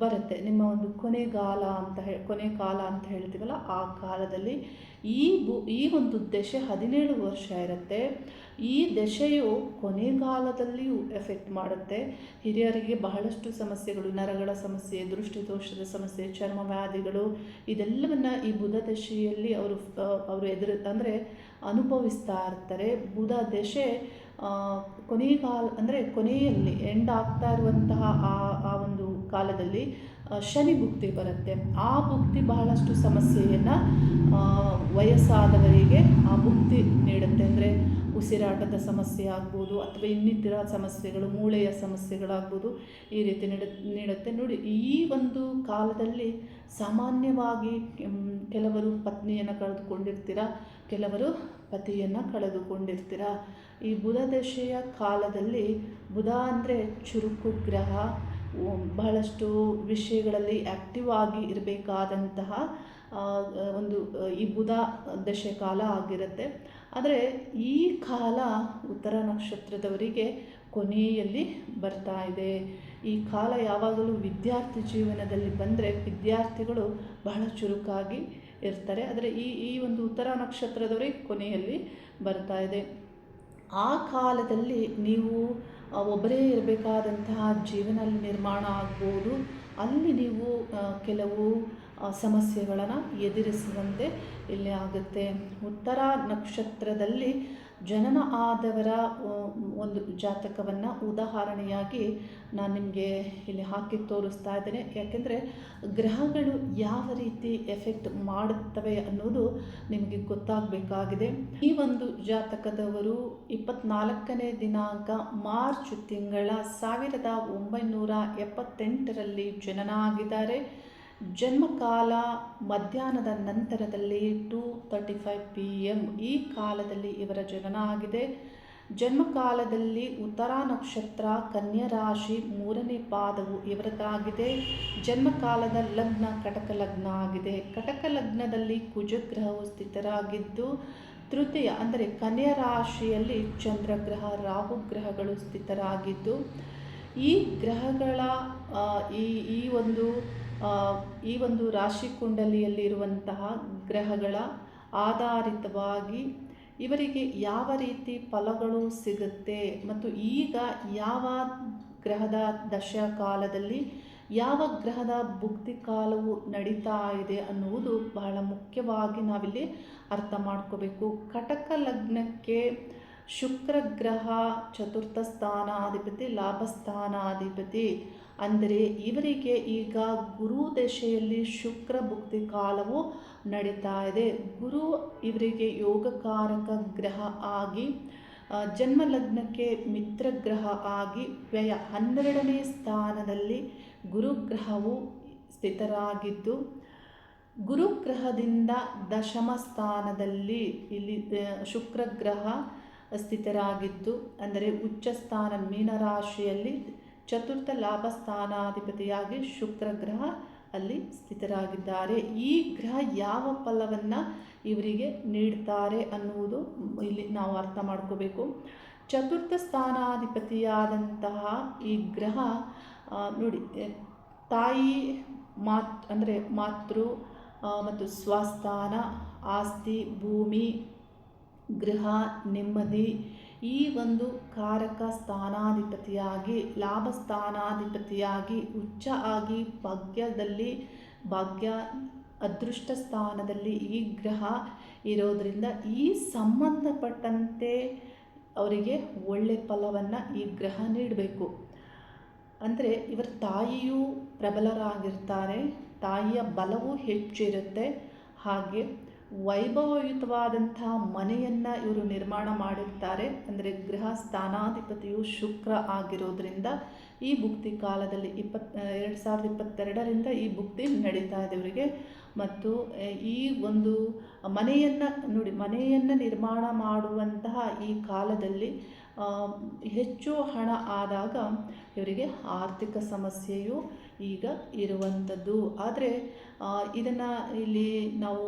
ಬರುತ್ತೆ. ನಿಮ್ಮ ಒಂದು ಕೊನೆ ಕಾಲ ಅಂತ ಹೇಳ್ತೀವಲ್ಲ, ಆ ಕಾಲದಲ್ಲಿ ಈ ಒಂದು ದಶೆ 17 ವರ್ಷ ಇರುತ್ತೆ. ಈ ದಶೆಯು ಕೊನೆಗಾಲದಲ್ಲಿಯೂ ಎಫೆಕ್ಟ್ ಮಾಡುತ್ತೆ. ಹಿರಿಯರಿಗೆ ಬಹಳಷ್ಟು ಸಮಸ್ಯೆಗಳು, ನರಗಳ ಸಮಸ್ಯೆ, ದೃಷ್ಟಿದೋಷದ ಸಮಸ್ಯೆ, ಚರ್ಮ ವ್ಯಾಧಿಗಳು, ಇದೆಲ್ಲವನ್ನು ಈ ಬುಧ ದಶೆಯಲ್ಲಿ ಅವರು ಅಂದರೆ ಅನುಭವಿಸ್ತಾ ಇರ್ತಾರೆ. ಬುಧ ದಶೆ ಕೊನೆಯಲ್ಲಿ ಎಂಡ್ ಆಗ್ತಾ ಇರುವಂತಹ ಆ ಒಂದು ಕಾಲದಲ್ಲಿ ಶನಿ ಭುಕ್ತಿ ಬರುತ್ತೆ. ಆ ಭುಕ್ತಿ ಬಹಳಷ್ಟು ಸಮಸ್ಯೆಯನ್ನು ವಯಸ್ಸಾದವರಿಗೆ ಆ ಭುಕ್ತಿ ನೀಡುತ್ತೆ. ಅಂದರೆ ಉಸಿರಾಟದ ಸಮಸ್ಯೆ ಆಗ್ಬೋದು, ಅಥವಾ ಇನ್ನಿತರ ಸಮಸ್ಯೆಗಳು, ಮೂಳೆಯ ಸಮಸ್ಯೆಗಳಾಗ್ಬೋದು, ಈ ರೀತಿ ನೀಡುತ್ತೆ. ನೋಡಿ, ಈ ಒಂದು ಕಾಲದಲ್ಲಿ ಸಾಮಾನ್ಯವಾಗಿ ಕೆಲವರು ಪತ್ನಿಯನ್ನು ಕಳೆದುಕೊಂಡಿರ್ತೀರ, ಕೆಲವರು ಪತಿಯನ್ನು ಕಳೆದುಕೊಂಡಿರ್ತೀರ. ಈ ಬುಧ ದಶೆಯ ಕಾಲದಲ್ಲಿ ಬುಧ ಅಂದರೆ ಚುರುಕು ಗ್ರಹ, ಬಹಳಷ್ಟು ವಿಷಯಗಳಲ್ಲಿ ಆ್ಯಕ್ಟಿವ್ ಆಗಿ ಇರಬೇಕಾದಂತಹ ಒಂದು ಈ ಬುಧ ದಶೆ ಕಾಲ ಆಗಿರುತ್ತೆ. ಆದರೆ ಈ ಕಾಲ ಉತ್ತರ ನಕ್ಷತ್ರದವರಿಗೆ ಕೊನೆಯಲ್ಲಿ ಬರ್ತಾ ಇದೆ. ಈ ಕಾಲ ಯಾವಾಗಲೂ ವಿದ್ಯಾರ್ಥಿ ಜೀವನದಲ್ಲಿ ಬಂದರೆ ವಿದ್ಯಾರ್ಥಿಗಳು ಬಹಳ ಚುರುಕಾಗಿ ಇರ್ತಾರೆ. ಆದರೆ ಈ ಒಂದು ಉತ್ತರ ನಕ್ಷತ್ರದವರಿಗೆ ಕೊನೆಯಲ್ಲಿ ಬರ್ತಾ ಇದೆ. ಆ ಕಾಲದಲ್ಲಿ ನೀವು ಒಬ್ಬರೇ ಇರಬೇಕಾದಂತಹ ಜೀವನ ನಿರ್ಮಾಣ ಆಗ್ಬೋದು. ಅಲ್ಲಿ ನೀವು ಕೆಲವು ಸಮಸ್ಯೆಗಳನ್ನು ಎದುರಿಸುವಂತೆ ಇಲ್ಲಿ ಆಗುತ್ತೆ. ಉತ್ತರ ನಕ್ಷತ್ರದಲ್ಲಿ ಜನನ ಆದವರ ಒಂದು ಜಾತಕವನ್ನು ಉದಾಹರಣೆಯಾಗಿ ನಾನು ನಿಮಗೆ ಇಲ್ಲಿ ಹಾಕಿ ತೋರಿಸ್ತಾ ಇದ್ದೇನೆ. ಯಾಕೆಂದರೆ ಗ್ರಹಗಳು ಯಾವ ರೀತಿ ಎಫೆಕ್ಟ್ ಮಾಡುತ್ತವೆ ಅನ್ನೋದು ನಿಮಗೆ ಗೊತ್ತಾಗಬೇಕಾಗಿದೆ. ಈ ಒಂದು ಜಾತಕದವರು 24ನೇ ದಿನಾಂಕ ಮಾರ್ಚ್ ತಿಂಗಳ 1978ರಲ್ಲಿ ಜನನ ಆಗಿದ್ದಾರೆ. ಜನ್ಮಕಾಲ ಮಧ್ಯಾಹ್ನದ ನಂತರದಲ್ಲಿ 2:35 PM ಈ ಕಾಲದಲ್ಲಿ ಇವರ ಜನನ ಆಗಿದೆ. ಜನ್ಮಕಾಲದಲ್ಲಿ ಉತ್ತರ ನಕ್ಷತ್ರ, ಕನ್ಯಾ ರಾಶಿ, 3ನೇ ಪಾದವು ಇವರದಾಗಿದೆ. ಜನ್ಮಕಾಲದ ಲಗ್ನ ಕಟಕ ಲಗ್ನ ಆಗಿದೆ. ಕಟಕ ಲಗ್ನದಲ್ಲಿ ಕುಜಗ್ರಹವು ಸ್ಥಿತರಾಗಿದ್ದು, ತೃತೀಯ ಅಂದರೆ ಕನ್ಯಾ ರಾಶಿಯಲ್ಲಿ ಚಂದ್ರಗ್ರಹ, ರಾಹುಗ್ರಹಗಳು ಸ್ಥಿತರಾಗಿದ್ದು, ಈ ಗ್ರಹಗಳ ಈ ಈ ಒಂದು ಈ ಒಂದು ರಾಶಿ ಕುಂಡಲಿಯಲ್ಲಿರುವಂತಹ ಗ್ರಹಗಳ ಆಧಾರಿತವಾಗಿ ಇವರಿಗೆ ಯಾವ ರೀತಿ ಫಲಗಳು ಸಿಗುತ್ತೆ ಮತ್ತು ಈಗ ಯಾವ ಗ್ರಹದ ದಶಾ ಕಾಲದಲ್ಲಿ ಯಾವ ಗ್ರಹದ ಭುಕ್ತಿ ಕಾಲವು ನಡೀತಾ ಇದೆ ಅನ್ನುವುದು ಬಹಳ ಮುಖ್ಯವಾಗಿ ನಾವಿಲ್ಲಿ ಅರ್ಥ ಮಾಡ್ಕೋಬೇಕು. ಕಟಕ ಲಗ್ನಕ್ಕೆ ಶುಕ್ರ ಗ್ರಹ ಚತುರ್ಥ ಸ್ಥಾನಾಧಿಪತಿ, ಲಾಭಸ್ಥಾನಾಧಿಪತಿ. ಅಂದರೆ ಇವರಿಗೆ ಈಗ ಗುರು ದಶೆಯಲ್ಲಿ ಶುಕ್ರ ಭುಕ್ತಿ ಕಾಲವು ನಡೀತಾ ಇದೆ. ಗುರು ಇವರಿಗೆ ಯೋಗಕಾರಕ ಗ್ರಹ ಆಗಿ ಜನ್ಮ ಲಗ್ನಕ್ಕೆ ಮಿತ್ರ ಗ್ರಹ ಆಗಿ ವ್ಯಯ 12ನೇ ಸ್ಥಾನದಲ್ಲಿ ಗುರುಗ್ರಹವು ಸ್ಥಿತರಾಗಿದ್ದು, ಗುರುಗ್ರಹದಿಂದ ದಶಮ ಸ್ಥಾನದಲ್ಲಿ ಇಲ್ಲಿ ಶುಕ್ರ ಗ್ರಹ ಸ್ಥಿತರಾಗಿದ್ದು, ಅಂದರೆ ಉಚ್ಚ ಸ್ಥಾನ ಮೀನರಾಶಿಯಲ್ಲಿ ಚತುರ್ಥ ಲಾಭ ಸ್ಥಾನಾಧಿಪತಿಯಾಗಿ ಶುಕ್ರ ಗ್ರಹ ಅಲ್ಲಿ ಸ್ಥಿತರಾಗಿದ್ದಾರೆ. ಈ ಗ್ರಹ ಯಾವ ಫಲವನ್ನು ಇವರಿಗೆ ನೀಡ್ತಾರೆ ಅನ್ನುವುದು ಇಲ್ಲಿ ನಾವು ಅರ್ಥ ಮಾಡ್ಕೋಬೇಕು. ಚತುರ್ಥ ಸ್ಥಾನಾಧಿಪತಿಯಾದಂತಹ ಈ ಗ್ರಹ ನೋಡಿ, ತಾಯಿ ಅಂದರೆ ಮಾತೃ ಮತ್ತು ಸ್ವಸ್ಥಾನ, ಆಸ್ತಿ, ಭೂಮಿ, ಗೃಹ, ನೆಮ್ಮದಿ, ಈ ಒಂದು ಕಾರಕ ಸ್ಥಾನಾಧಿಪತಿಯಾಗಿ, ಲಾಭ ಸ್ಥಾನಾಧಿಪತಿಯಾಗಿ, ಉಚ್ಚ ಆಗಿ ಭಾಗ್ಯ ಅದೃಷ್ಟ ಸ್ಥಾನದಲ್ಲಿ ಈ ಗ್ರಹ ಇರೋದರಿಂದ ಈ ಸಂಬಂಧಪಟ್ಟಂತೆ ಅವರಿಗೆ ಒಳ್ಳೆ ಫಲವನ್ನು ಈ ಗ್ರಹ ನೀಡಬೇಕು. ಅಂದರೆ ಇವರ ತಾಯಿಯೂ ಪ್ರಬಲರಾಗಿರ್ತಾರೆ, ತಾಯಿಯ ಬಲವೂ ಹೆಚ್ಚಿರುತ್ತೆ. ಹಾಗೆ ವೈಭವಯುತವಾದಂಥ ಮನೆಯನ್ನು ಇವರು ನಿರ್ಮಾಣ ಮಾಡಿರ್ತಾರೆ. ಅಂದರೆ ಗೃಹ ಸ್ಥಾನಾಧಿಪತಿಯು ಶುಕ್ರ ಆಗಿರೋದ್ರಿಂದ ಈ ಭುಕ್ತಿ ಕಾಲದಲ್ಲಿ 2022ರಿಂದ ಈ ಭುಕ್ತಿ ನಡೀತಾ ಇದೆ ಇವರಿಗೆ. ಮತ್ತು ಈ ಒಂದು ಮನೆಯನ್ನು ನಿರ್ಮಾಣ ಮಾಡುವಂತಹ ಈ ಕಾಲದಲ್ಲಿ ಹೆಚ್ಚು ಹಣ ಆದಾಗ ಇವರಿಗೆ ಆರ್ಥಿಕ ಸಮಸ್ಯೆಯು ಈಗ ಇರುವಂಥದ್ದು. ಆದರೆ ಇದನ್ನು ಇಲ್ಲಿ ನಾವು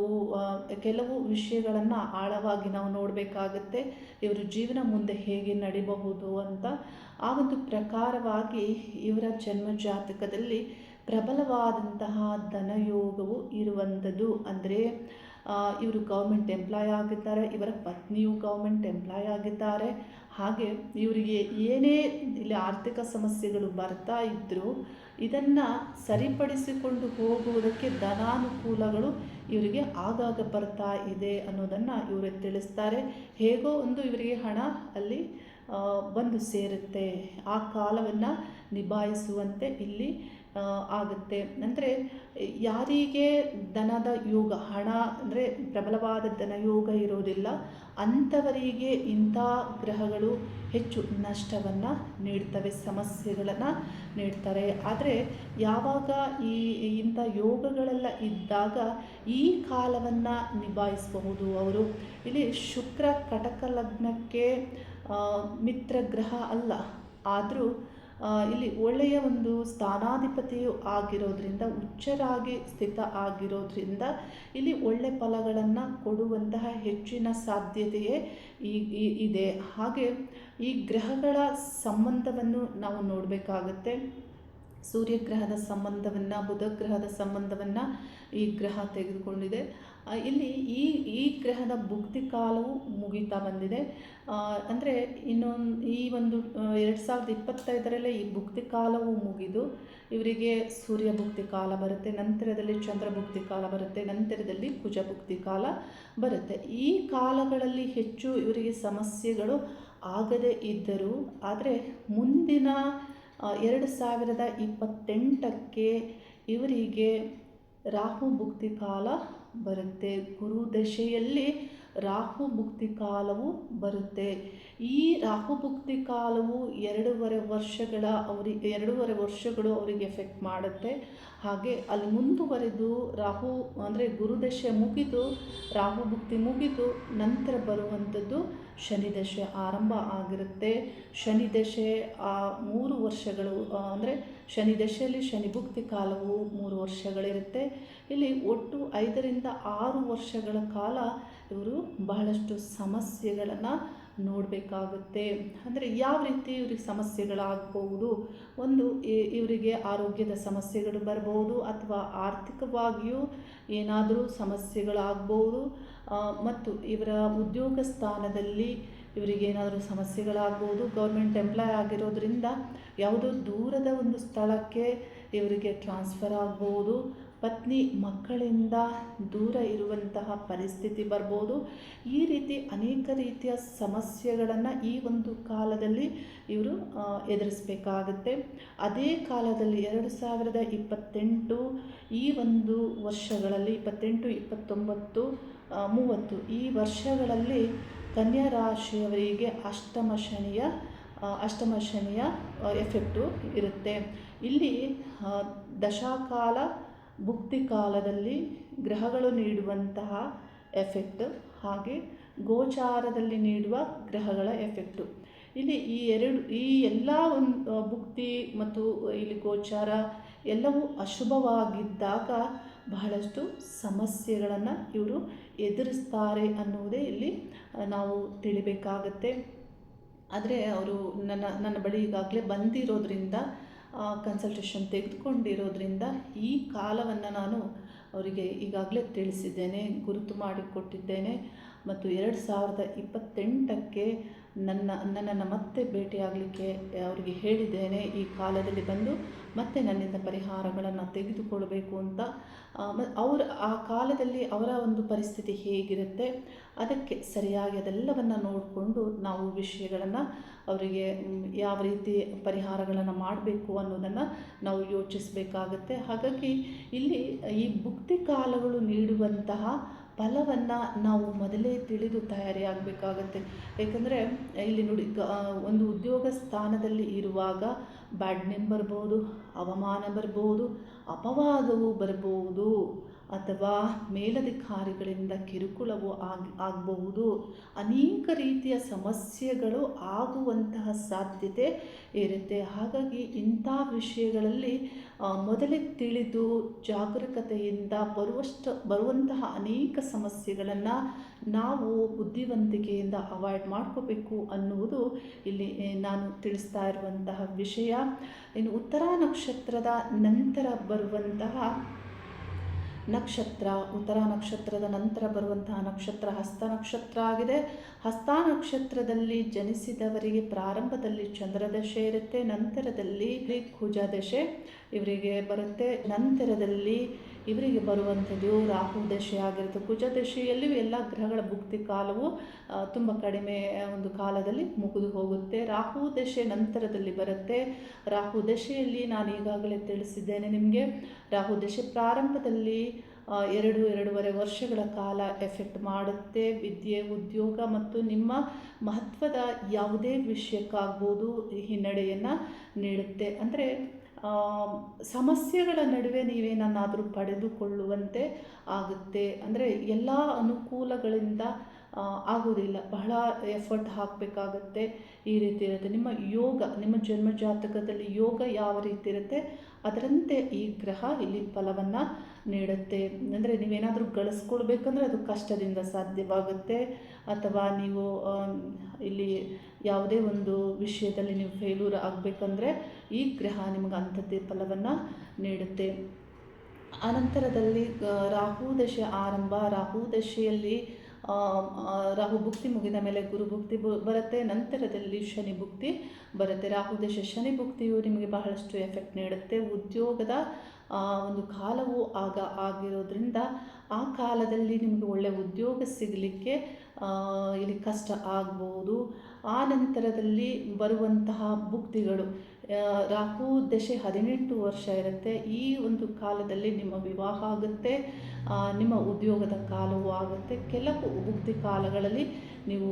ಕೆಲವು ವಿಷಯಗಳನ್ನು ಆಳವಾಗಿ ನಾವು ನೋಡಬೇಕಾಗತ್ತೆ. ಇವರ ಜೀವನ ಮುಂದೆ ಹೇಗೆ ನಡಿಬಹುದು ಅಂತ. ಆ ಒಂದು ಪ್ರಕಾರವಾಗಿ ಇವರ ಜನ್ಮ ಜಾತಕದಲ್ಲಿ ಪ್ರಬಲವಾದಂತಹ ಧನಯೋಗವು ಇರುವಂಥದ್ದು. ಅಂದರೆ ಇವರು ಗೌರ್ಮೆಂಟ್ ಎಂಪ್ಲಾಯ್ ಆಗಿದ್ದಾರೆ, ಇವರ ಪತ್ನಿಯು ಗೌರ್ಮೆಂಟ್ ಎಂಪ್ಲಾಯ್ ಆಗಿದ್ದಾರೆ. ಹಾಗೆ ಇವರಿಗೆ ಏನೇ ಇಲ್ಲಿ ಆರ್ಥಿಕ ಸಮಸ್ಯೆಗಳು ಬರ್ತಾ ಇದ್ದರೂ ಇದನ್ನು ಸರಿಪಡಿಸಿಕೊಂಡು ಹೋಗುವುದಕ್ಕೆ ಧನಾನುಕೂಲಗಳು ಇವರಿಗೆ ಆಗಾಗ ಬರ್ತಾ ಇದೆ ಅನ್ನೋದನ್ನು ಇವರು ತಿಳಿಸ್ತಾರೆ. ಹೇಗೋ ಒಂದು ಇವರಿಗೆ ಹಣ ಅಲ್ಲಿ ಬಂದು ಸೇರುತ್ತೆ, ಆ ಕಾಲವನ್ನು ನಿಭಾಯಿಸುವಂತೆ ಇಲ್ಲಿ ಆಗುತ್ತೆ. ಅಂದರೆ ಯಾರಿಗೆ ಧನದ ಯೋಗ, ಹಣ ಅಂದರೆ ಪ್ರಬಲವಾದ ಧನಯೋಗ ಇರೋದಿಲ್ಲ, ಅಂಥವರಿಗೆ ಇಂಥ ಗ್ರಹಗಳು ಹೆಚ್ಚು ನಷ್ಟವನ್ನು ನೀಡ್ತವೆ, ಸಮಸ್ಯೆಗಳನ್ನು ನೀಡ್ತಾರೆ. ಆದರೆ ಯಾವಾಗ ಇಂಥ ಯೋಗಗಳೆಲ್ಲ ಇದ್ದಾಗ ಈ ಕಾಲವನ್ನು ನಿಭಾಯಿಸಬಹುದು ಅವರು. ಇಲ್ಲಿ ಶುಕ್ರ ಕಟಕ ಲಗ್ನಕ್ಕೆ ಮಿತ್ರ ಗ್ರಹ ಅಲ್ಲ, ಆದರೂ ಇಲ್ಲಿ ಒಳ್ಳೆಯ ಒಂದು ಸ್ಥಾನಾಧಿಪತಿಯು ಆಗಿರೋದ್ರಿಂದ, ಉಚ್ಚರಾಗಿ ಸ್ಥಿತ ಆಗಿರೋದ್ರಿಂದ ಇಲ್ಲಿ ಒಳ್ಳೆ ಫಲಗಳನ್ನು ಕೊಡುವಂತಹ ಹೆಚ್ಚಿನ ಸಾಧ್ಯತೆಯೇ ಇದೆ. ಹಾಗೆ ಈ ಗ್ರಹಗಳ ಸಂಬಂಧವನ್ನು ನಾವು ನೋಡಬೇಕಾಗತ್ತೆ. ಸೂರ್ಯಗ್ರಹದ ಸಂಬಂಧವನ್ನು, ಬುಧ ಗ್ರಹದ ಸಂಬಂಧವನ್ನು ಈ ಗ್ರಹ ತೆಗೆದುಕೊಂಡಿದೆ. ಇಲ್ಲಿ ಈ ಗ್ರಹದ ಭುಕ್ತಿ ಕಾಲವು ಮುಗಿತಾ ಬಂದಿದೆ. ಅಂದರೆ ಈ ಒಂದು 2025ರಲ್ಲೇ ಈ ಭುಕ್ತಿ ಕಾಲವು ಮುಗಿದು ಇವರಿಗೆ ಸೂರ್ಯ ಭುಕ್ತಿ ಕಾಲ ಬರುತ್ತೆ, ನಂತರದಲ್ಲಿ ಚಂದ್ರ ಭುಕ್ತಿ ಕಾಲ ಬರುತ್ತೆ, ನಂತರದಲ್ಲಿ ಕುಜ ಭುಕ್ತಿ ಕಾಲ ಬರುತ್ತೆ. ಈ ಕಾಲಗಳಲ್ಲಿ ಹೆಚ್ಚು ಇವರಿಗೆ ಸಮಸ್ಯೆಗಳು ಆಗದೇ ಇದ್ದರೂ, ಆದರೆ ಮುಂದಿನ 2028ಕ್ಕೆ ಇವರಿಗೆ ರಾಹು ಭುಕ್ತಿ ಕಾಲ ಬರುತ್ತೆ. ಗುರು ದಶೆಯಲ್ಲಿ ರಾಹು ಭುಕ್ತಿ ಕಾಲವು ಬರುತ್ತೆ. ಈ ರಾಹು ಭುಕ್ತಿ ಕಾಲವು 2.5 ವರ್ಷಗಳು ಅವರಿಗೆ ಎಫೆಕ್ಟ್ ಮಾಡುತ್ತೆ. ಹಾಗೆ ಅಲ್ಲಿ ಮುಂದುವರೆದು ರಾಹು ಅಂದರೆ ಗುರುದಶೆ ಮುಗಿದು ರಾಹು ಭುಕ್ತಿ ಮುಗಿದು ನಂತರ ಬರುವಂಥದ್ದು ಶನಿ ದಶೆ ಆರಂಭ ಆಗಿರುತ್ತೆ. ಶನಿ ದಶೆ 3 ವರ್ಷಗಳು ಅಂದರೆ ಶನಿ ದಶೆಯಲ್ಲಿ ಶನಿ ಭುಕ್ತಿ ಕಾಲವು 3 ವರ್ಷಗಳಿರುತ್ತೆ. ಇಲ್ಲಿ ಒಟ್ಟು 5 ರಿಂದ 6 ವರ್ಷಗಳ ಕಾಲ ಇವರು ಬಹಳಷ್ಟು ಸಮಸ್ಯೆಗಳನ್ನು ನೋಡಬೇಕಾಗುತ್ತೆ. ಅಂದರೆ ಯಾವ ರೀತಿ ಇವ್ರಿಗೆ ಸಮಸ್ಯೆಗಳಾಗಬಹುದು, ಒಂದು ಇವರಿಗೆ ಆರೋಗ್ಯದ ಸಮಸ್ಯೆಗಳು ಬರ್ಬೋದು, ಅಥವಾ ಆರ್ಥಿಕವಾಗಿಯೂ ಏನಾದರೂ ಸಮಸ್ಯೆಗಳಾಗ್ಬೋದು, ಮತ್ತು ಇವರ ಉದ್ಯೋಗ ಸ್ಥಾನದಲ್ಲಿ ಇವರಿಗೇನಾದರೂ ಸಮಸ್ಯೆಗಳಾಗ್ಬೋದು. ಗೌರ್ಮೆಂಟ್ ಎಂಪ್ಲಾಯ್ ಆಗಿರೋದ್ರಿಂದ ಯಾವುದೋ ದೂರದ ಒಂದು ಸ್ಥಳಕ್ಕೆ ಇವರಿಗೆ ಟ್ರಾನ್ಸ್ಫರ್ ಆಗ್ಬೋದು. ಪತ್ನಿ ಮಕ್ಕಳಿಂದ ದೂರ ಇರುವಂತಹ ಪರಿಸ್ಥಿತಿ ಬರ್ಬೋದು. ಈ ರೀತಿ ಅನೇಕ ರೀತಿಯ ಸಮಸ್ಯೆಗಳನ್ನು ಈ ಒಂದು ಕಾಲದಲ್ಲಿ ಇವರು ಎದುರಿಸಬೇಕಾಗುತ್ತೆ. ಅದೇ ಕಾಲದಲ್ಲಿ 2028 ಈ ಒಂದು ವರ್ಷಗಳಲ್ಲಿ 28, 29, 30 ಈ ವರ್ಷಗಳಲ್ಲಿ ಕನ್ಯಾ ರಾಶಿಯವರಿಗೆ ಅಷ್ಟಮ ಶನಿಯ ಎಫೆಕ್ಟು ಇರುತ್ತೆ. ಇಲ್ಲಿ ದಶಾಕಾಲ ಭುಕ್ತಿ ಕಾಲದಲ್ಲಿ ಗ್ರಹಗಳು ನೀಡುವಂತಹ ಎಫೆಕ್ಟ್, ಹಾಗೆ ಗೋಚಾರದಲ್ಲಿ ನೀಡುವ ಗ್ರಹಗಳ ಎಫೆಕ್ಟು. ಇಲ್ಲಿ ಈ ಎಲ್ಲ ಒಂದು ಭುಕ್ತಿ ಮತ್ತು ಇಲ್ಲಿ ಗೋಚಾರ ಎಲ್ಲವೂ ಅಶುಭವಾಗಿದ್ದಾಗ ಬಹಳಷ್ಟು ಸಮಸ್ಯೆಗಳನ್ನು ಇವರು ಎದುರಿಸ್ತಾರೆ ಅನ್ನುವುದೇ ಇಲ್ಲಿ ನಾವು ತಿಳಿಬೇಕಾಗತ್ತೆ. ಆದರೆ ಅವರು ನನ್ನ ಬಳಿ ಈಗಾಗಲೇ ಬಂದಿರೋದ್ರಿಂದ, ಕನ್ಸಲ್ಟೇಷನ್ ತೆಗೆದುಕೊಂಡಿರೋದ್ರಿಂದ ಈ ಕಾಲವನ್ನು ನಾನು ಅವರಿಗೆ ಈಗಾಗಲೇ ತಿಳಿಸಿದ್ದೇನೆ, ಗುರುತು ಮಾಡಿಕೊಟ್ಟಿದ್ದೇನೆ. ಮತ್ತು 2028ಕ್ಕೆ ನನ್ನನ್ನು ಮತ್ತೆ ಭೇಟಿಯಾಗಲಿಕ್ಕೆ ಅವರಿಗೆ ಹೇಳಿದ್ದೇನೆ. ಈ ಕಾಲದಲ್ಲಿ ಬಂದು ಮತ್ತೆ ನನ್ನಿಂದ ಪರಿಹಾರಗಳನ್ನು ತೆಗೆದುಕೊಳ್ಬೇಕು ಅಂತ. ಅವರು ಆ ಕಾಲದಲ್ಲಿ ಅವರ ಒಂದು ಪರಿಸ್ಥಿತಿ ಹೇಗಿರುತ್ತೆ ಅದಕ್ಕೆ ಸರಿಯಾಗಿ ಅದೆಲ್ಲವನ್ನು ನೋಡಿಕೊಂಡು ನಾವು ವಿಷಯಗಳನ್ನು ಅವರಿಗೆ ಯಾವ ರೀತಿ ಪರಿಹಾರಗಳನ್ನು ಮಾಡಬೇಕು ಅನ್ನೋದನ್ನು ನಾವು ಯೋಚಿಸಬೇಕಾಗತ್ತೆ. ಹಾಗಾಗಿ ಇಲ್ಲಿ ಈ ಭುಕ್ತಿ ಕಾಲಗಳು ನೀಡುವಂತಹ ಫಲವನ್ನು ನಾವು ಮೊದಲೇ ತಿಳಿದು ತಯಾರಿಯಾಗಬೇಕಾಗತ್ತೆ. ಏಕೆಂದರೆ ಇಲ್ಲಿ ನೋಡಿ, ಒಂದು ಉದ್ಯೋಗ ಸ್ಥಾನದಲ್ಲಿ ಇರುವಾಗ ಬ್ಯಾಡ್ ನೇಮ್ ಬರ್ಬೋದು, ಅವಮಾನ ಬರ್ಬೋದು, ಅಪವಾದವು ಬರ್ಬೋದು, ಅಥವಾ ಮೇಲಧಿಕಾರಿಗಳಿಂದ ಕಿರುಕುಳವು ಆಗಬಹುದು. ಅನೇಕ ರೀತಿಯ ಸಮಸ್ಯೆಗಳು ಆಗುವಂತಹ ಸಾಧ್ಯತೆ ಇರುತ್ತೆ. ಹಾಗಾಗಿ ಇಂಥ ವಿಷಯಗಳಲ್ಲಿ ಮೊದಲೇ ತಿಳಿದು ಜಾಗರೂಕತೆಯಿಂದ ಬರುವಂತಹ ಅನೇಕ ಸಮಸ್ಯೆಗಳನ್ನು ನಾವು ಬುದ್ಧಿವಂತಿಕೆಯಿಂದ ಅವಾಯ್ಡ್ ಮಾಡ್ಕೋಬೇಕು ಅನ್ನುವುದು ಇಲ್ಲಿ ನಾನು ತಿಳಿಸ್ತಾ ಇರುವಂತಹ ವಿಷಯ. ಇನ್ನು ಉತ್ತರ ನಕ್ಷತ್ರದ ನಂತರ ಬರುವಂತಹ ನಕ್ಷತ್ರ ಹಸ್ತ ನಕ್ಷತ್ರ ಆಗಿದೆ. ಹಸ್ತ ನಕ್ಷತ್ರದಲ್ಲಿ ಜನಿಸಿದವರಿಗೆ ಪ್ರಾರಂಭದಲ್ಲಿ ಚಂದ್ರದಶೆ ಇರುತ್ತೆ, ನಂತರದಲ್ಲಿ ಕುಜ ದಶೆ ಇವರಿಗೆ ಬರುತ್ತೆ, ನಂತರದಲ್ಲಿ ಇವರಿಗೆ ಬರುವಂಥದ್ದು ರಾಹು ದಶೆ ಆಗಿರುತ್ತೆ. ಕುಜ ದಶೆಯಲ್ಲಿಯೂ ಎಲ್ಲ ಗ್ರಹಗಳ ಭುಕ್ತಿ ಕಾಲವು ತುಂಬ ಕಡಿಮೆ ಒಂದು ಕಾಲದಲ್ಲಿ ಮುಗಿದು ಹೋಗುತ್ತೆ. ರಾಹು ದಶೆ ನಂತರದಲ್ಲಿ ಬರುತ್ತೆ. ರಾಹು ದಶೆಯಲ್ಲಿ ನಾನು ಈಗಾಗಲೇ ತಿಳಿಸಿದ್ದೇನೆ ನಿಮಗೆ. ರಾಹು ದಶೆ ಪ್ರಾರಂಭದಲ್ಲಿ 2-2.5 ವರ್ಷಗಳ ಕಾಲ ಎಫೆಕ್ಟ್ ಮಾಡುತ್ತೆ. ವಿದ್ಯೆ, ಉದ್ಯೋಗ ಮತ್ತು ನಿಮ್ಮ ಮಹತ್ವದ ಯಾವುದೇ ವಿಷಯಕ್ಕಾಗ್ಬೋದು ಹಿನ್ನಡೆಯನ್ನು ನೀಡುತ್ತೆ. ಅಂದರೆ ಸಮಸ್ಯೆಗಳ ನಡುವೆ ನೀವೇನನ್ನಾದರೂ ಪಡೆದುಕೊಳ್ಳುವಂತೆ ಆಗುತ್ತೆ. ಅಂದರೆ ಎಲ್ಲ ಅನುಕೂಲಗಳಿಂದ ಆಗೋದಿಲ್ಲ, ಬಹಳ ಎಫರ್ಟ್ ಹಾಕಬೇಕಾಗತ್ತೆ. ಈ ರೀತಿ ಇರುತ್ತೆ ನಿಮ್ಮ ಜನ್ಮ ಜಾತಕದಲ್ಲಿ ಯೋಗ ಯಾವ ರೀತಿ ಇರುತ್ತೆ ಅದರಂತೆ ಈ ಗ್ರಹ ಇಲ್ಲಿ ಫಲವನ್ನು ನೀಡುತ್ತೆ. ಅಂದರೆ ನೀವೇನಾದರೂ ಗಳಿಸ್ಕೊಳ್ಬೇಕಂದ್ರೆ ಅದು ಕಷ್ಟದಿಂದ ಸಾಧ್ಯವಾಗುತ್ತೆ, ಅಥವಾ ನೀವು ಇಲ್ಲಿ ಯಾವುದೇ ಒಂದು ವಿಷಯದಲ್ಲಿ ನೀವು ಫೇಲ್ಯೂರ್ ಆಗಬೇಕಂದ್ರೆ ಈ ಗ್ರಹ ನಿಮಗೆ ಅಂಥದ್ದೇ ಫಲವನ್ನು ನೀಡುತ್ತೆ. ಅನಂತರದಲ್ಲಿ ರಾಹು ದಶೆ ಆರಂಭ. ರಾಹು ದಶೆಯಲ್ಲಿ ರಾಹು ಭುಕ್ತಿ ಮುಗಿದ ಮೇಲೆ ಗುರು ಭುಕ್ತಿ ಬರುತ್ತೆ, ನಂತರದಲ್ಲಿ ಶನಿ ಭುಕ್ತಿ ಬರುತ್ತೆ. ರಾಹು ದಶೆ ಶನಿ ಭುಕ್ತಿಯು ನಿಮಗೆ ಬಹಳಷ್ಟು ಎಫೆಕ್ಟ್ ನೀಡುತ್ತೆ. ಉದ್ಯೋಗದ ಒಂದು ಕಾಲವು ಆಗಿರೋದ್ರಿಂದ ಆ ಕಾಲದಲ್ಲಿ ನಿಮಗೆ ಒಳ್ಳೆಯ ಉದ್ಯೋಗ ಸಿಗಲಿಕ್ಕೆ ಇಲ್ಲಿ ಕಷ್ಟ ಆಗ್ಬೋದು. ಆ ನಂತರದಲ್ಲಿ ಬರುವಂತಹ ಭುಕ್ತಿಗಳು ರಾಹು ದಶೆ 18 ವರ್ಷ ಇರುತ್ತೆ. ಈ ಒಂದು ಕಾಲದಲ್ಲಿ ನಿಮ್ಮ ವಿವಾಹ ಆಗುತ್ತೆ, ನಿಮ್ಮ ಉದ್ಯೋಗದ ಕಾಲವೂ ಆಗುತ್ತೆ. ಕೆಲವು ಉಕ್ತಿ ಕಾಲಗಳಲ್ಲಿ ನೀವು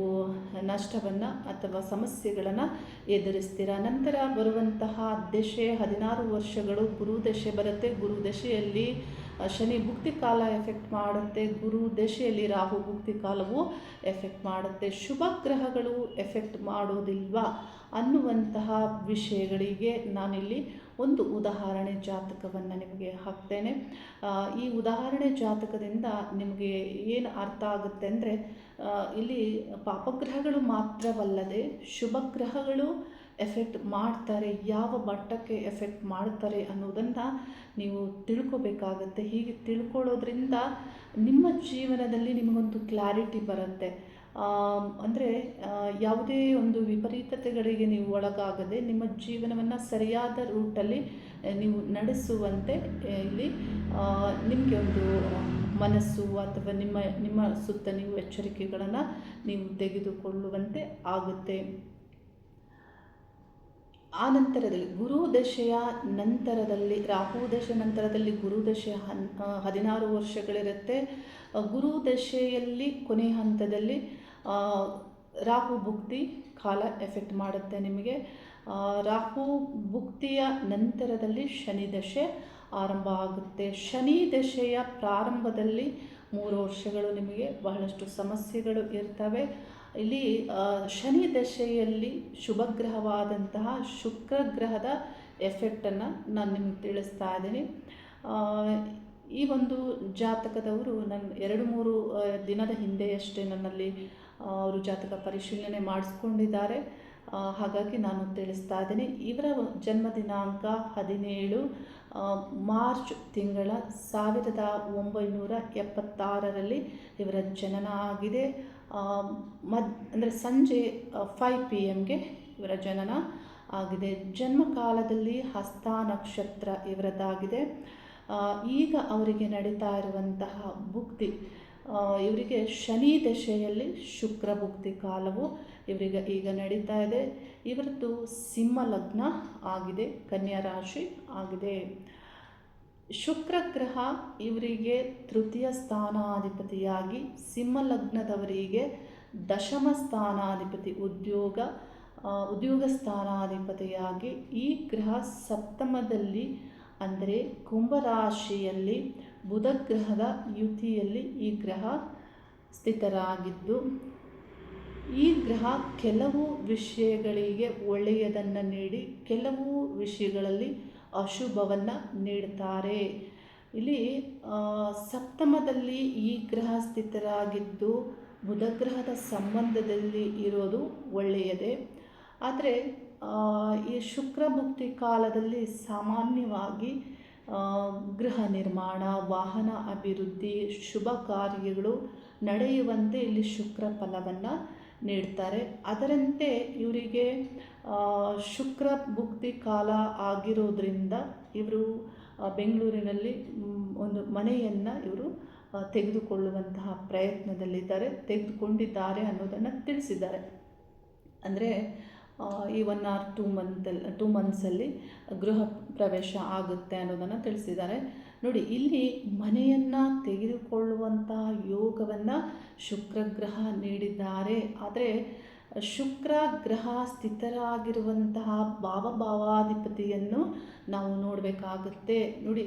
ನಷ್ಟವನ್ನು ಅಥವಾ ಸಮಸ್ಯೆಗಳನ್ನು ಎದುರಿಸ್ತೀರ. ನಂತರ ಬರುವಂತಹ ದಶೆ 16 ವರ್ಷಗಳು ಗುರು ದಶೆ ಬರುತ್ತೆ. ಗುರು ದಶೆಯಲ್ಲಿ ಶನಿ ಭುಕ್ತಿ ಕಾಲ ಎಫೆಕ್ಟ್ ಮಾಡುತ್ತೆ. ಗುರು ದಶೆಯಲ್ಲಿ ರಾಹು ಭುಕ್ತಿ ಕಾಲವು ಎಫೆಕ್ಟ್ ಮಾಡುತ್ತೆ. ಶುಭ ಗ್ರಹಗಳು ಎಫೆಕ್ಟ್ ಮಾಡೋದಿಲ್ವಾ ಅನ್ನುವಂತಹ ವಿಷಯಗಳಿಗೆ ನಾನಿಲ್ಲಿ ಒಂದು ಉದಾಹರಣೆ ಜಾತಕವನ್ನು ನಿಮಗೆ ಹಾಕ್ತೇನೆ. ಈ ಉದಾಹರಣೆ ಜಾತಕದಿಂದ ನಿಮಗೆ ಏನು ಅರ್ಥ ಆಗುತ್ತೆ ಅಂದರೆ, ಇಲ್ಲಿ ಪಾಪಗ್ರಹಗಳು ಮಾತ್ರವಲ್ಲದೆ ಶುಭ ಗ್ರಹಗಳು ಎಫೆಕ್ಟ್ ಮಾಡ್ತಾರೆ. ಯಾವ ಮಟ್ಟಕ್ಕೆ ಎಫೆಕ್ಟ್ ಮಾಡ್ತಾರೆ ಅನ್ನೋದನ್ನು ನೀವು ತಿಳ್ಕೊಬೇಕಾಗತ್ತೆ. ಹೀಗೆ ತಿಳ್ಕೊಳ್ಳೋದ್ರಿಂದ ನಿಮ್ಮ ಜೀವನದಲ್ಲಿ ನಿಮಗೊಂದು ಕ್ಲಾರಿಟಿ ಬರುತ್ತೆ. ಅಂದರೆ ಯಾವುದೇ ಒಂದು ವಿಪರೀತತೆಗಳಿಗೆ ನೀವು ಒಳಗಾಗದೆ ನಿಮ್ಮ ಜೀವನವನ್ನು ಸರಿಯಾದ ರೂಟಲ್ಲಿ ನೀವು ನಡೆಸುವಂತೆ ಇಲ್ಲಿ ನಿಮಗೆ ಒಂದು ಮನಸ್ಸು ಅಥವಾ ನಿಮ್ಮ ಸುತ್ತ ನೀವು ಎಚ್ಚರಿಕೆಗಳನ್ನು ನೀವು ತೆಗೆದುಕೊಳ್ಳುವಂತೆ ಆಗುತ್ತೆ. ಆ ನಂತರದಲ್ಲಿ ಗುರು ದಶೆಯ ನಂತರದಲ್ಲಿ, ರಾಹು ದಶೆ ನಂತರದಲ್ಲಿ ಗುರು ದಶೆ 16 ವರ್ಷಗಳಿರುತ್ತೆ. ಗುರು ದಶೆಯಲ್ಲಿ ಕೊನೆ ಹಂತದಲ್ಲಿ ರಾಹು ಭುಕ್ತಿ ಕಾಲ ಎಫೆಕ್ಟ್ ಮಾಡುತ್ತೆ ನಿಮಗೆ. ರಾಹು ಭುಕ್ತಿಯ ನಂತರದಲ್ಲಿ ಶನಿ ದಶೆ ಆರಂಭ ಆಗುತ್ತೆ. ಶನಿ ದಶೆಯ ಪ್ರಾರಂಭದಲ್ಲಿ 3 ವರ್ಷಗಳು ನಿಮಗೆ ಬಹಳಷ್ಟು ಸಮಸ್ಯೆಗಳು ಇರ್ತವೆ. ಇಲ್ಲಿ ಶನಿ ದಶೆಯಲ್ಲಿ ಶುಭಗ್ರಹವಾದಂತಹ ಶುಕ್ರ ಗ್ರಹದ ಎಫೆಕ್ಟನ್ನು ನಾನು ನಿಮಗೆ ತಿಳಿಸ್ತಾ ಇದ್ದೀನಿ. ಈ ಒಂದು ಜಾತಕದವರು ನನ್ನ 2-3 ದಿನದ ಹಿಂದೆಯಷ್ಟೇ ನನ್ನಲ್ಲಿ ಅವರು ಜಾತಕ ಪರಿಶೀಲನೆ ಮಾಡಿಸ್ಕೊಂಡಿದ್ದಾರೆ. ಹಾಗಾಗಿ ನಾನು ತಿಳಿಸ್ತಾ ಇದ್ದೀನಿ. ಇವರ ಜನ್ಮ ದಿನಾಂಕ 17 ಮಾರ್ಚ್ ತಿಂಗಳ 1976ರಲ್ಲಿ ಇವರ ಜನನ ಆಗಿದೆ. ಅಂದರೆ ಸಂಜೆ 5 PM ಇವರ ಜನನ ಆಗಿದೆ. ಜನ್ಮಕಾಲದಲ್ಲಿ ಹಸ್ತ ನಕ್ಷತ್ರ ಇವರದ್ದಾಗಿದೆ. ಈಗ ಅವರಿಗೆ ನಡೀತಾ ಇರುವಂತಹ ಭುಕ್ತಿ, ಇವರಿಗೆ ಶನಿ ದಶೆಯಲ್ಲಿ ಶುಕ್ರ ಭುಕ್ತಿ ಕಾಲವು ಇವರಿಗೆ ಈಗ ನಡೀತಾ ಇದೆ. ಇವರದ್ದು ಸಿಂಹ ಲಗ್ನ ಆಗಿದೆ, ಕನ್ಯಾ ರಾಶಿ ಆಗಿದೆ. ಶುಕ್ರ ಗ್ರಹ ಇವರಿಗೆ ತೃತೀಯ ಸ್ಥಾನಾಧಿಪತಿಯಾಗಿ, ಸಿಂಹ ಲಗ್ನದವರಿಗೆ ದಶಮ ಸ್ಥಾನಾಧಿಪತಿ, ಉದ್ಯೋಗ ಸ್ಥಾನಾಧಿಪತಿಯಾಗಿ ಈ ಗ್ರಹ ಸಪ್ತಮದಲ್ಲಿ ಅಂದರೆ ಕುಂಭರಾಶಿಯಲ್ಲಿ ಬುಧ ಗ್ರಹದ ಯುತಿಯಲ್ಲಿ ಈ ಗ್ರಹ ಸ್ಥಿತರಾಗಿದ್ದು, ಈ ಗ್ರಹ ಕೆಲವು ವಿಷಯಗಳಿಗೆ ಒಳ್ಳೆಯದನ್ನು ನೀಡಿ ಕೆಲವು ವಿಷಯಗಳಲ್ಲಿ ಅಶುಭವನ್ನು ನೀಡ್ತಾರೆ. ಇಲ್ಲಿ ಸಪ್ತಮದಲ್ಲಿ ಈ ಗ್ರಹ ಸ್ಥಿತರಾಗಿದ್ದು ಬುಧ ಗ್ರಹದ ಸಂಬಂಧದಲ್ಲಿ ಇರೋದು ಒಳ್ಳೆಯದೇ. ಆದರೆ ಈ ಶುಕ್ರ ಭುಕ್ತಿ ಕಾಲದಲ್ಲಿ ಸಾಮಾನ್ಯವಾಗಿ ಗೃಹ ನಿರ್ಮಾಣ, ವಾಹನ ಅಭಿವೃದ್ಧಿ, ಶುಭ ಕಾರ್ಯಗಳು ನಡೆಯುವಂತೆ ಇಲ್ಲಿ ಶುಕ್ರ ಫಲವನ್ನು ನೀಡ್ತಾರೆ. ಅದರಂತೆ ಇವರಿಗೆ ಶುಕ್ರ ಭುಕ್ತಿ ಕಾಲ ಆಗಿರೋದ್ರಿಂದ ಇವರು ಬೆಂಗಳೂರಿನಲ್ಲಿ ಒಂದು ಮನೆಯನ್ನು ಇವರು ತೆಗೆದುಕೊಳ್ಳುವಂತಹ ತೆಗೆದುಕೊಂಡಿದ್ದಾರೆ ಅನ್ನೋದನ್ನು ತಿಳಿಸಿದ್ದಾರೆ. ಅಂದರೆ ಈ 1 or 2 ಮಂತ್ಸಲ್ಲಿ ಗೃಹ ಪ್ರವೇಶ ಆಗುತ್ತೆ ಅನ್ನೋದನ್ನು ತಿಳಿಸಿದ್ದಾರೆ. ನೋಡಿ, ಇಲ್ಲಿ ಮನೆಯನ್ನು ತೆಗೆದುಕೊಳ್ಳುವಂತಹ ಯೋಗವನ್ನು ಶುಕ್ರ ಗ್ರಹ ನೀಡಿದ್ದಾರೆ. ಆದರೆ ಶುಕ್ರ ಗ್ರಹ ಸ್ಥಿತರಾಗಿರುವಂತಹ ಭಾವಾಧಿಪತಿಯನ್ನು ನಾವು ನೋಡಬೇಕಾಗುತ್ತೆ. ನೋಡಿ,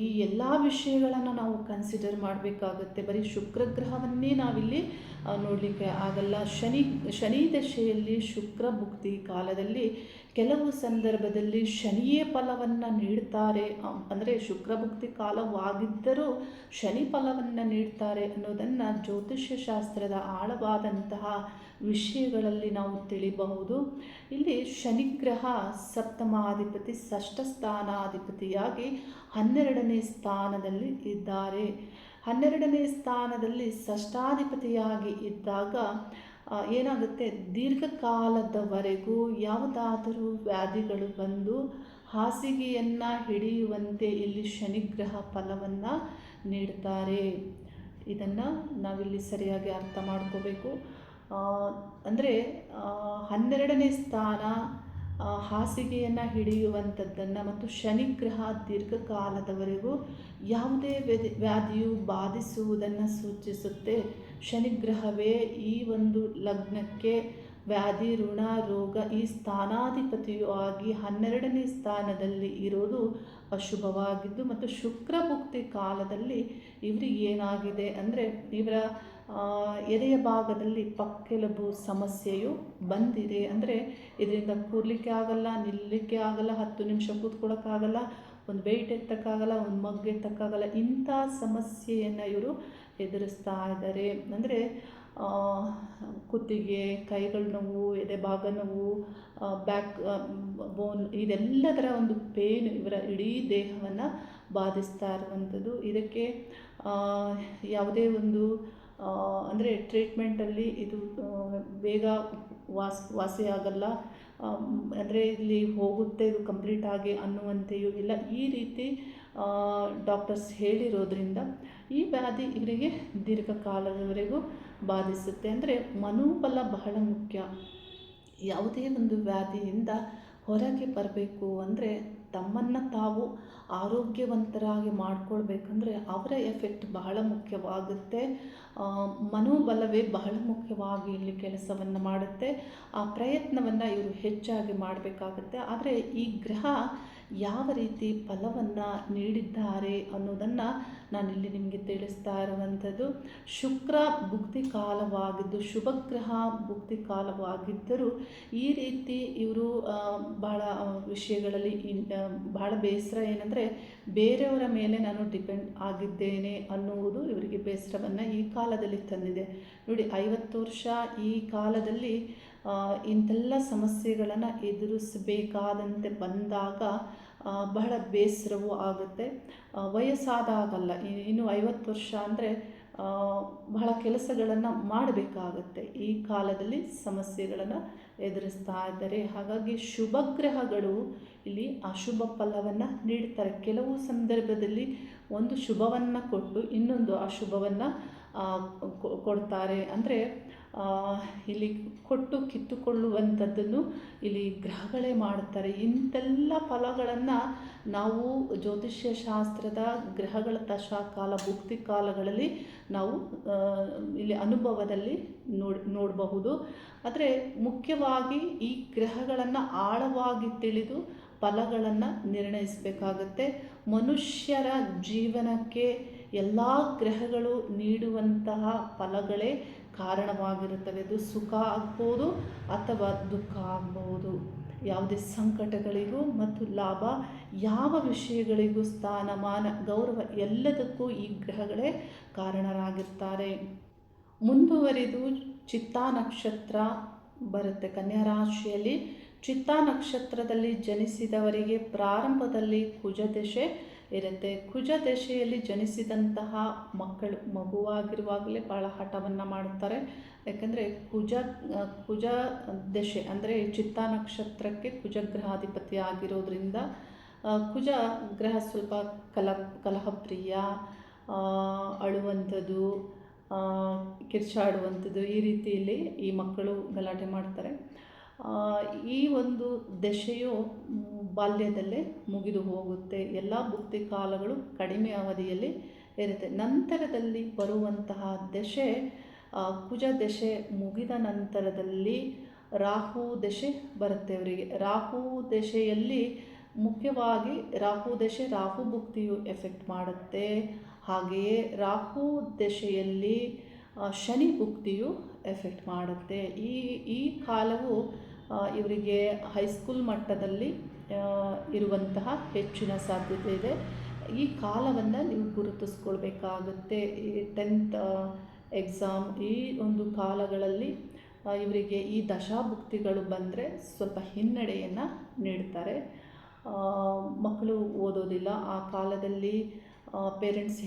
ಈ ಎಲ್ಲ ವಿಷಯಗಳನ್ನು ನಾವು ಕನ್ಸಿಡರ್ ಮಾಡಬೇಕಾಗುತ್ತೆ. ಬರೀ ಶುಕ್ರ ಗ್ರಹವನ್ನೇ ನಾವಿಲ್ಲಿ ನೋಡಲಿಕ್ಕೆ ಆಗಲ್ಲ. ಶನಿ ದಶೆಯಲ್ಲಿ ಶುಕ್ರ ಭುಕ್ತಿ ಕಾಲದಲ್ಲಿ ಕೆಲವು ಸಂದರ್ಭದಲ್ಲಿ ಶನಿಯೇ ಫಲವನ್ನು ನೀಡ್ತಾರೆ. ಅಂದರೆ ಶುಕ್ರ ಭುಕ್ತಿ ಕಾಲವಾಗಿದ್ದರೂ ಶನಿ ಫಲವನ್ನು ನೀಡ್ತಾರೆ ಅನ್ನೋದನ್ನು ಜ್ಯೋತಿಷ್ಯ ಶಾಸ್ತ್ರದ ಆಳವಾದಂತಹ ವಿಷಯಗಳಲ್ಲಿ ನಾವು ತಿಳಿಬಹುದು. ಇಲ್ಲಿ ಶನಿಗ್ರಹ ಸಪ್ತಮಾಧಿಪತಿ, ಷಷ್ಠ ಸ್ಥಾನಾಧಿಪತಿಯಾಗಿ 12ನೇ ಸ್ಥಾನದಲ್ಲಿ ಇದ್ದಾರೆ. 12ನೇ ಸ್ಥಾನದಲ್ಲಿ ಷಷ್ಠಾಧಿಪತಿಯಾಗಿ ಇದ್ದಾಗ ಏನಾಗುತ್ತೆ, ದೀರ್ಘಕಾಲದವರೆಗೂ ಯಾವುದಾದರೂ ವ್ಯಾಧಿಗಳು ಬಂದು ಹಾಸಿಗೆಯನ್ನು ಹಿಡಿಯುವಂತೆ ಇಲ್ಲಿ ಶನಿಗ್ರಹ ಫಲವನ್ನು ನೀಡ್ತಾರೆ. ಇದನ್ನು ನಾವಿಲ್ಲಿ ಸರಿಯಾಗಿ ಅರ್ಥ ಮಾಡ್ಕೋಬೇಕು. ಅಂದರೆ 12ನೇ ಸ್ಥಾನ ಹಾಸಿಗೆಯನ್ನು ಹಿಡಿಯುವಂಥದ್ದನ್ನು ಮತ್ತು ಶನಿಗ್ರಹ ದೀರ್ಘಕಾಲದವರೆಗೂ ಯಾವುದೇ ವ್ಯಾಧಿಯು ಬಾಧಿಸುವುದನ್ನು ಸೂಚಿಸುತ್ತೆ. ಶನಿಗ್ರಹವೇ ಈ ಒಂದು ಲಗ್ನಕ್ಕೆ ವ್ಯಾಧಿ, ಋಣ, ರೋಗ ಈ ಸ್ಥಾನಾಧಿಪತಿಯು ಆಗಿ 12ನೇ ಸ್ಥಾನದಲ್ಲಿ ಇರೋದು ಅಶುಭವಾಗಿದ್ದು, ಮತ್ತು ಶುಕ್ರ ಭುಕ್ತಿ ಕಾಲದಲ್ಲಿ ಇವರಿಗೆ ಏನಾಗಿದೆ ಅಂದರೆ ಇವರ ಎದೆಯ ಭಾಗದಲ್ಲಿ ಪಕ್ಕೆಲುಬು ಸಮಸ್ಯೆಯು ಬಂದಿದೆ. ಅಂದರೆ ಇದರಿಂದ ಕೂರ್ಲಿಕ್ಕೆ ಆಗಲ್ಲ, ನಿಲ್ಲಲಿಕ್ಕೆ ಆಗಲ್ಲ, 10 ನಿಮಿಷ ಕೂತ್ಕೊಳ್ಳೋಕ್ಕಾಗಲ್ಲ, ಒಂದು ವೆಯ್ಟ್ ಎತ್ತಕ್ಕಾಗಲ್ಲ, ಒಂದು ಮಗ್ಗು ಎತ್ತಕ್ಕಾಗಲ್ಲ. ಇಂಥ ಸಮಸ್ಯೆಯನ್ನು ಇವರು ಎದುರಿಸ್ತಾ ಇದ್ದಾರೆ. ಅಂದರೆ ಕುತ್ತಿಗೆ, ಕೈಗಳ ನೋವು, ಎದೆ ಭಾಗ ನೋವು, ಬ್ಯಾಕ್ ಬೋನ್ ಇದೆಲ್ಲದರ ಒಂದು ಪೇನ್ ಇವರ ಇಡೀ ದೇಹವನ್ನು ಬಾಧಿಸ್ತಾ ಇರುವಂಥದ್ದು. ಇದಕ್ಕೆ ಯಾವುದೇ ಒಂದು ಅಂದರೆ ಟ್ರೀಟ್ಮೆಂಟಲ್ಲಿ ಇದು ಬೇಗ ವಾಸಿಯಾಗಲ್ಲ, ಅಂದರೆ ಇಲ್ಲಿ ಹೋಗುತ್ತೆ ಇದು ಕಂಪ್ಲೀಟಾಗಿ ಅನ್ನುವಂತೆಯೂ ಇಲ್ಲ. ಈ ರೀತಿ ಡಾಕ್ಟರ್ಸ್ ಹೇಳಿರೋದ್ರಿಂದ ಈ ವ್ಯಾಧಿ ಇವರಿಗೆ ದೀರ್ಘಕಾಲದವರೆಗೂ ಬಾಧಿಸುತ್ತೆ. ಅಂದರೆ ಮನೋಬಲ ಬಹಳ ಮುಖ್ಯ. ಯಾವುದೇ ಒಂದು ವ್ಯಾಧಿಯಿಂದ ಹೊರಗೆ ಬರಬೇಕು ಅಂದರೆ ತಮ್ಮನ್ನು ತಾವು ಆರೋಗ್ಯವಂತರಾಗಿ ಮಾಡಿಕೊಳ್ಬೇಕಂದ್ರೆ ಅವರ ಎಫೆಕ್ಟ್ ಬಹಳ ಮುಖ್ಯವಾಗುತ್ತೆ. ಮನೋಬಲವೇ ಬಹಳ ಮುಖ್ಯವಾಗಿ ಇಲ್ಲಿ ಕೆಲಸವನ್ನು ಮಾಡುತ್ತೆ. ಆ ಪ್ರಯತ್ನವನ್ನು ಇವರು ಹೆಚ್ಚಾಗಿ ಮಾಡಬೇಕಾಗುತ್ತೆ. ಆದರೆ ಈ ಗ್ರಹ ಯಾವ ರೀತಿ ಫಲವನ್ನು ನೀಡಿದ್ದಾರೆ ಅನ್ನೋದನ್ನು ನಾನಿಲ್ಲಿ ನಿಮಗೆ ತಿಳಿಸ್ತಾ ಇರುವಂಥದ್ದು. ಶುಕ್ರ ಭುಕ್ತಿ ಕಾಲವಾಗಿದ್ದು ಶುಭಗ್ರಹ ಭುಕ್ತಿ ಕಾಲವಾಗಿದ್ದರೂ ಈ ರೀತಿ ಇವರು ಬಹಳ ವಿಷಯಗಳಲ್ಲಿ ಬಹಳ ಬೇಸರ ಏನಂದರೆ ಬೇರೆಯವರ ಮೇಲೆ ನಾನು ಡಿಪೆಂಡ್ ಆಗಿದ್ದೇನೆ ಅನ್ನುವುದು ಇವರಿಗೆ ಬೇಸರವನ್ನು ಈ ಕಾಲದಲ್ಲಿ ತಂದಿದೆ. ನೋಡಿ, 50 ವರ್ಷ ಈ ಕಾಲದಲ್ಲಿ ಇಂಥೆಲ್ಲ ಸಮಸ್ಯೆಗಳನ್ನು ಎದುರಿಸಬೇಕಾದಂತೆ ಬಂದಾಗ ಬಹಳ ಬೇಸರವೂ ಆಗುತ್ತೆ. ವಯಸ್ಸಾದಾಗಲ್ಲ, ಇನ್ನು 50 ವರ್ಷ ಅಂದರೆ ಬಹಳ ಕೆಲಸಗಳನ್ನು ಮಾಡಬೇಕಾಗತ್ತೆ. ಈ ಕಾಲದಲ್ಲಿ ಸಮಸ್ಯೆಗಳನ್ನು ಎದುರಿಸ್ತಾ ಇದ್ದಾರೆ. ಹಾಗಾಗಿ ಶುಭಗ್ರಹಗಳು ಇಲ್ಲಿ ಅಶುಭ ಫಲವನ್ನು ನೀಡ್ತಾರೆ. ಕೆಲವು ಸಂದರ್ಭದಲ್ಲಿ ಒಂದು ಶುಭವನ್ನು ಕೊಟ್ಟು ಇನ್ನೊಂದು ಅಶುಭವನ್ನು ಕೊಡ್ತಾರೆ. ಅಂದರೆ ಇಲ್ಲಿ ಕೊಟ್ಟು ಕಿತ್ತುಕೊಳ್ಳುವಂಥದ್ದನ್ನು ಇಲ್ಲಿ ಗ್ರಹಗಳೇ ಮಾಡುತ್ತಾರೆ. ಇಂಥೆಲ್ಲ ಫಲಗಳನ್ನು ನಾವು ಜ್ಯೋತಿಷ್ಯ ಶಾಸ್ತ್ರದ ಗ್ರಹಗಳ ದಶಾಕಾಲ ಭುಕ್ತಿ ಕಾಲಗಳಲ್ಲಿ ನಾವು ಇಲ್ಲಿ ಅನುಭವದಲ್ಲಿ ನೋಡಬಹುದು. ಆದರೆ ಮುಖ್ಯವಾಗಿ ಈ ಗ್ರಹಗಳನ್ನು ಆಳವಾಗಿ ತಿಳಿದು ಫಲಗಳನ್ನು ನಿರ್ಣಯಿಸಬೇಕಾಗತ್ತೆ. ಮನುಷ್ಯರ ಜೀವನಕ್ಕೆ ಎಲ್ಲ ಗ್ರಹಗಳು ನೀಡುವಂತಹ ಫಲಗಳೇ ಕಾರಣವಾಗಿರುತ್ತವೆ. ಅದು ಸುಖ ಆಗ್ಬೋದು ಅಥವಾ ದುಃಖ ಆಗ್ಬೋದು. ಯಾವುದೇ ಸಂಕಟಗಳಿಗೂ ಮತ್ತು ಲಾಭ, ಯಾವ ವಿಷಯಗಳಿಗೂ ಸ್ಥಾನಮಾನ, ಗೌರವ ಎಲ್ಲದಕ್ಕೂ ಈ ಗ್ರಹಗಳೇ ಕಾರಣರಾಗಿರ್ತಾರೆ. ಮುಂದುವರಿದು ಚಿತ್ತಾ ನಕ್ಷತ್ರ ಬರುತ್ತೆ. ಕನ್ಯಾ ರಾಶಿಯಲ್ಲಿ ಚಿತ್ತಾ ನಕ್ಷತ್ರದಲ್ಲಿ ಜನಿಸಿದವರಿಗೆ ಪ್ರಾರಂಭದಲ್ಲಿ ಕುಜದಶೆ ಇರುತ್ತೆ. ಕುಜದಶೆಯಲ್ಲಿ ಜನಿಸಿದಂತಹ ಮಗುವಾಗಿರುವಾಗಲೇ ಭಾಳ ಹಠವನ್ನು ಮಾಡುತ್ತಾರೆ. ಯಾಕಂದರೆ ಕುಜ ದಶೆ ಅಂದರೆ ಚಿತ್ತಾ ನಕ್ಷತ್ರಕ್ಕೆ ಕುಜಗ್ರಹಾಧಿಪತಿ ಆಗಿರೋದ್ರಿಂದ ಕುಜ ಗ್ರಹ ಸ್ವಲ್ಪ ಕಲಹಪ್ರಿಯ, ಅಳುವಂಥದ್ದು, ಕಿರ್ಚಾಡುವಂಥದ್ದು, ಈ ರೀತಿಯಲ್ಲಿ ಈ ಮಕ್ಕಳು ಗಲಾಟೆ ಮಾಡ್ತಾರೆ. ಈ ಒಂದು ದಶೆಯು ಬಾಲ್ಯದಲ್ಲೇ ಮುಗಿದು ಹೋಗುತ್ತೆ. ಎಲ್ಲ ಭುಕ್ತಿ ಕಾಲಗಳು ಕಡಿಮೆ ಅವಧಿಯಲ್ಲಿ ಇರುತ್ತೆ. ನಂತರದಲ್ಲಿ ಬರುವಂತಹ ದಶೆ ಕುಜ ದಶೆ ಮುಗಿದ ನಂತರದಲ್ಲಿ ರಾಹು ದಶೆ ಬರುತ್ತೆ ಅವರಿಗೆ. ರಾಹು ದಶೆಯಲ್ಲಿ ಮುಖ್ಯವಾಗಿ ರಾಹು ಭುಕ್ತಿಯು ಎಫೆಕ್ಟ್ ಮಾಡುತ್ತೆ. ಹಾಗೆಯೇ ರಾಹು ದಶೆಯಲ್ಲಿ ಶನಿ ಭುಕ್ತಿಯು ಎಫೆಕ್ಟ್ ಮಾಡುತ್ತೆ. ಈ ಕಾಲವು ಇವರಿಗೆ ಹೈಸ್ಕೂಲ್ ಮಟ್ಟದಲ್ಲಿ ಇರುವಂತಹ ಹೆಚ್ಚಿನ ಸಾಧ್ಯತೆ ಇದೆ. ಈ ಕಾಲವನ್ನು ನೀವು ಗುರುತಿಸ್ಕೊಳ್ಬೇಕಾಗುತ್ತೆ. ಈ 10th ಎಕ್ಸಾಮ್ ಈ ಒಂದು ಕಾಲಗಳಲ್ಲಿ ಇವರಿಗೆ ಈ ದಶಾಭುಕ್ತಿಗಳು ಬಂದರೆ ಸ್ವಲ್ಪ ಹಿನ್ನಡೆಯನ್ನು ನೀಡ್ತಾರೆ. ಮಕ್ಕಳು ಓದೋದಿಲ್ಲ, ಆ ಕಾಲದಲ್ಲಿ ಪೇರೆಂಟ್ಸ್